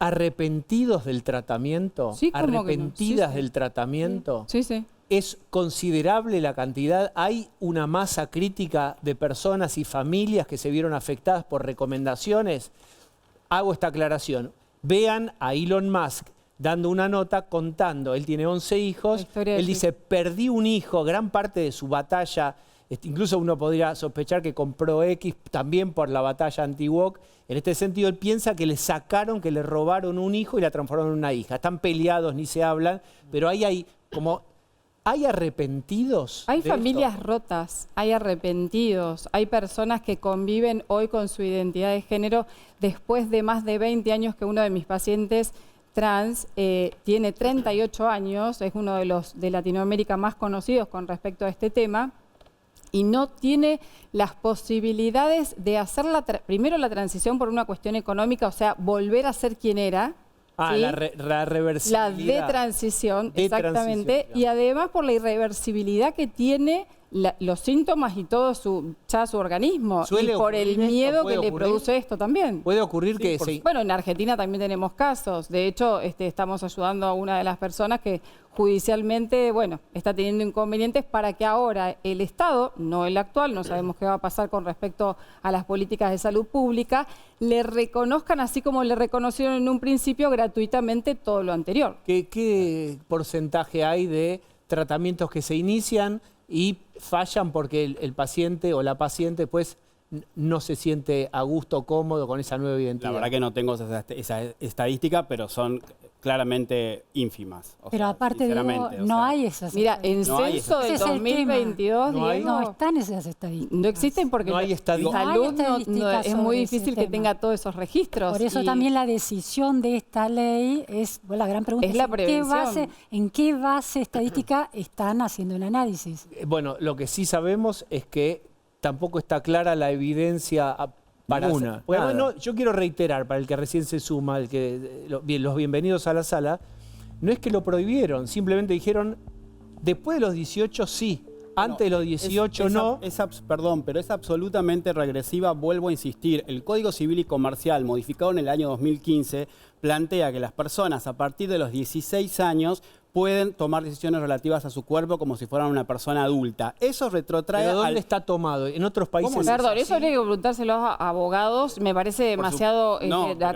arrepentidos del tratamiento,
Sí, ¿cómo que no?
arrepentidas
Sí, sí.
del tratamiento.
Sí, sí.
¿Es considerable la cantidad? ¿Hay una masa crítica de personas y familias que se vieron afectadas por recomendaciones? Hago esta aclaración. Vean a Elon Musk dando una nota contando, él tiene 11 hijos, él dice, perdí un hijo, gran parte de su batalla, incluso uno podría sospechar que compró X también por la batalla anti-woke. En este sentido, él piensa que le sacaron, que le robaron un hijo y la transformaron en una hija. Están peleados, ni se hablan, pero ahí hay como... ¿Hay arrepentidos?
Hay
de
familias
esto?
rotas, hay arrepentidos, hay personas que conviven hoy con su identidad de género después de más de 20 años que uno de mis pacientes trans tiene 38 años, es uno de los de Latinoamérica más conocidos con respecto a este tema, y no tiene las posibilidades de hacer primero la transición por una cuestión económica, o sea, volver a ser quien era.
Ah,
¿sí?
la reversibilidad.
La de transición, exactamente. Y además por la irreversibilidad que tiene los síntomas y todo su organismo. Y por el miedo que le produce esto también.
¿Puede ocurrir que
Bueno, en Argentina también tenemos casos. De hecho, estamos ayudando a una de las personas que judicialmente, bueno, está teniendo inconvenientes para que ahora el Estado, no el actual, no sabemos qué va a pasar con respecto a las políticas de salud pública, le reconozcan, así como le reconocieron en un principio, gratuitamente todo lo anterior.
¿Qué porcentaje hay de tratamientos que se inician y fallan porque el paciente o la paciente pues no se siente a gusto, cómodo con esa nueva identidad?
La verdad que no tengo esa estadística, pero son claramente ínfimas.
Pero aparte, Diego, no hay esas
Mira, en censo del 2022,
no están esas estadísticas.
No existen porque
No hay
estadísticas. Salud es muy difícil que tenga todos esos registros.
Por eso también la decisión de esta ley es, bueno, la gran pregunta
es la prevención.
¿En qué base estadística están haciendo el análisis?
Bueno, lo que sí sabemos es que tampoco está clara la evidencia para
Ninguna,
Porque
nada.
además yo quiero reiterar, para el que recién se suma, los bienvenidos a la sala, no es que lo prohibieron, simplemente dijeron, después de los 18 sí, antes de los 18 no.
Perdón, pero es absolutamente regresiva, vuelvo a insistir. El Código Civil y Comercial, modificado en el año 2015, plantea que las personas a partir de los 16 años pueden tomar decisiones relativas a su cuerpo como si fueran una persona adulta. Eso retrotrae
¿Pero dónde está tomado? ¿En otros países?
Perdón, eso habría que preguntárselo a abogados. Me parece demasiado...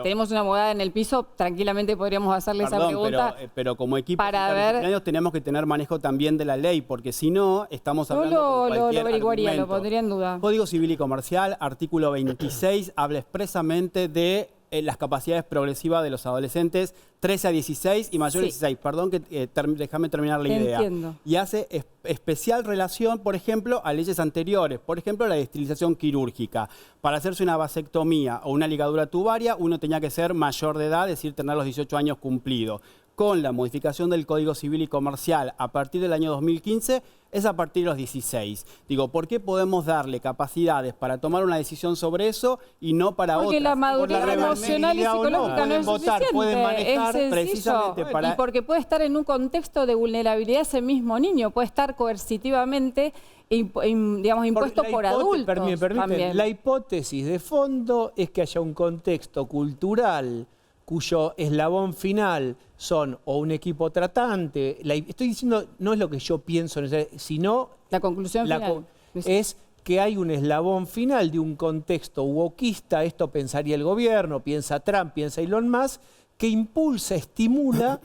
tenemos una abogada en el piso, tranquilamente podríamos hacerle esa pregunta.
Pero como equipo
para ver,
tenemos que tener manejo también de la ley, porque si no, estamos hablando con
lo
cualquier
averiguaría,
argumento.
lo pondría en duda.
Código Civil y Comercial, artículo 26, habla expresamente de las capacidades progresivas de los adolescentes 13 a 16 y mayor a 16. Perdón, déjame terminar la idea.
Entiendo.
Y hace especial relación, por ejemplo, a leyes anteriores. Por ejemplo, la esterilización quirúrgica. Para hacerse una vasectomía o una ligadura tubaria, uno tenía que ser mayor de edad, es decir, tener los 18 años cumplidos. Con la modificación del Código Civil y Comercial a partir del año 2015, es a partir de los 16. Digo, ¿por qué podemos darle capacidades para tomar una decisión sobre eso y no para otras?
Porque la madurez emocional y psicológica no es suficiente.
Pueden manejar,
es
precisamente para...
Y porque puede estar en un contexto de vulnerabilidad ese mismo niño, puede estar coercitivamente digamos, impuesto por adultos.
Permíteme, la hipótesis de fondo es que haya un contexto cultural cuyo eslabón final son o un equipo tratante, estoy diciendo, no es lo que yo pienso, sino
la conclusión final.
Es que hay un eslabón final de un contexto wokista, esto pensaría el gobierno, piensa Trump, piensa Elon Musk, que impulsa, estimula,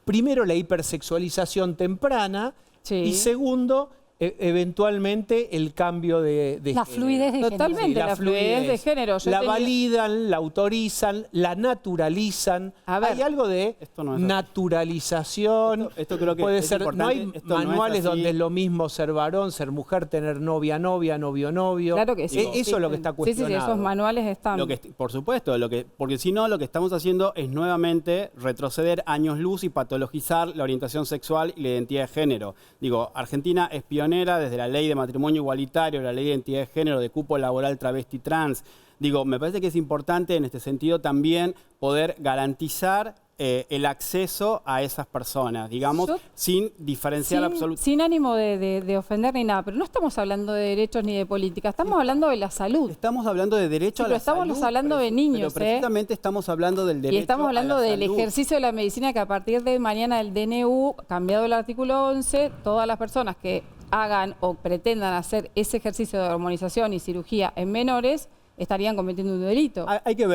primero la hipersexualización temprana y segundo, eventualmente el cambio de
la fluidez de género.
Totalmente, la fluidez de género.
La validan, la autorizan, la naturalizan. Hay algo de naturalización.
Esto creo que
puede
es
ser. No hay
importante. Esto
manuales
no es así.
donde es lo mismo ser varón, ser mujer, tener novia, novio.
Claro que sí.
Eso es lo que está cuestionado.
Sí, esos manuales están.
Por supuesto, porque si no, lo que estamos haciendo es nuevamente retroceder años luz y patologizar la orientación sexual y la identidad de género. Digo, Argentina es pionera desde la ley de matrimonio igualitario, la ley de identidad de género, de cupo laboral travesti trans. Digo, me parece que es importante en este sentido también poder garantizar el acceso a esas personas, digamos, sin diferenciar absolutamente.
Sin ánimo de ofender ni nada, pero no estamos hablando de derechos ni de política, estamos hablando de la salud.
Estamos hablando de derecho a la salud.
Pero estamos hablando de niños,
pero precisamente estamos hablando del derecho a la salud.
Y estamos hablando del ejercicio de la medicina, que a partir de mañana el DNU, cambiado el artículo 11, todas las personas que hagan o pretendan hacer ese ejercicio de hormonización y cirugía en menores estarían cometiendo un delito.
Hay que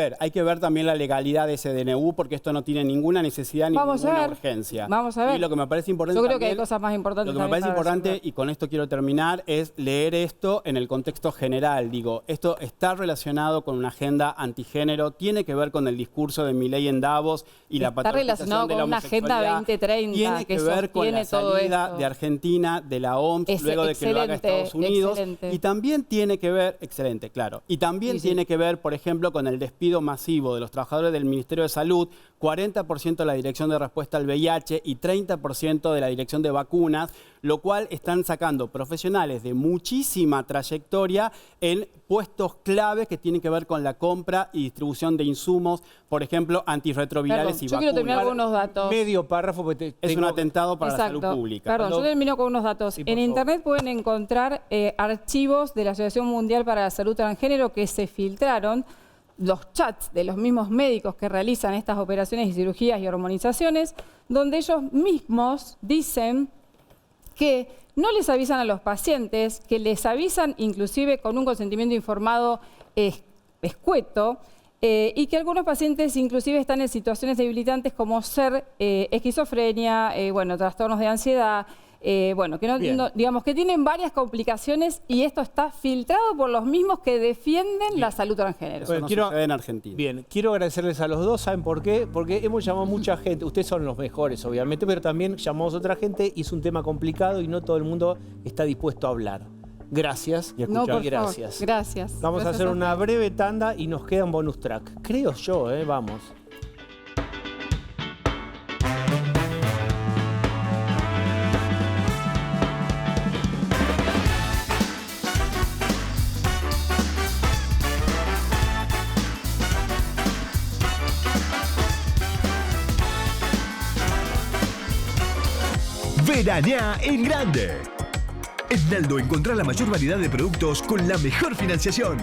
ver también la legalidad de ese DNU, porque esto no tiene ninguna necesidad ni ninguna urgencia.
Vamos a ver.
Y lo que me parece importante
Yo creo que hay cosas más importantes.
Lo que me parece importante, y con esto quiero terminar, es leer esto en el contexto general. Digo, esto está relacionado con una agenda antigénero, tiene que ver con el discurso de Milei en Davos y la patologización de la homosexualidad. Está relacionado con una
agenda 2030
tiene que ver con la salida de Argentina de la OMS, luego de que lo haga Estados Unidos. Y también tiene que ver, excelente, claro, y también tiene que ver, por ejemplo, con el despido masivo de los trabajadores del Ministerio de Salud, 40% de la Dirección de Respuesta al VIH y 30% de la Dirección de Vacunas, lo cual están sacando profesionales de muchísima trayectoria en puestos claves que tienen que ver con la compra y distribución de insumos, por ejemplo, antirretrovirales y vacunas.
Yo quiero terminar con unos datos.
Medio párrafo.
Es un atentado para la salud pública.
Perdón, yo termino con unos datos. En Internet pueden encontrar archivos de la Asociación Mundial para la Salud Transgénero que se filtraron, los chats de los mismos médicos que realizan estas operaciones y cirugías y hormonizaciones, donde ellos mismos dicen que no les avisan a los pacientes, que les avisan inclusive con un consentimiento informado escueto, y que algunos pacientes inclusive están en situaciones debilitantes como ser esquizofrenia, trastornos de ansiedad, que digamos que tienen varias complicaciones, y esto está filtrado por los mismos que defienden la salud transgénero.
Eso no sucede en Argentina.
Bien, quiero agradecerles a los dos. ¿Saben por qué? Porque hemos llamado mucha gente. Ustedes son los mejores, obviamente, pero también llamamos a otra gente y es un tema complicado y no todo el mundo está dispuesto a hablar. Gracias.
Y gracias. Gracias.
Vamos a hacer una breve tanda y nos queda un bonus track. Creo yo, vamos.
Veraneá en grande. En Naldo encontrá la mayor variedad de productos con la mejor financiación.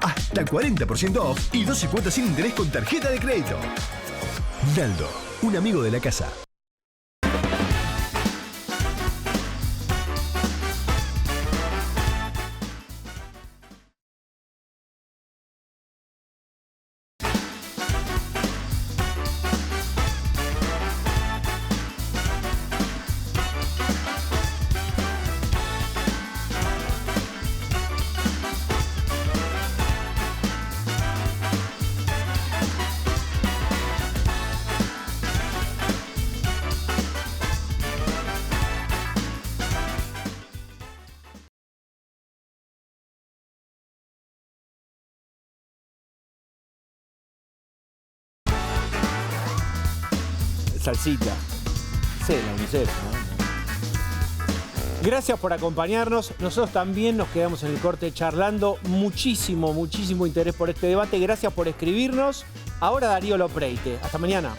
Hasta 40% off y 12 cuotas sin interés con tarjeta de crédito. Naldo, un amigo de la casa.
Salsita. Sí, la UNICEF, ¿no?
Gracias por acompañarnos. Nosotros también nos quedamos en el corte charlando. Muchísimo interés por este debate. Gracias por escribirnos. Ahora Darío Lopreite. Hasta mañana.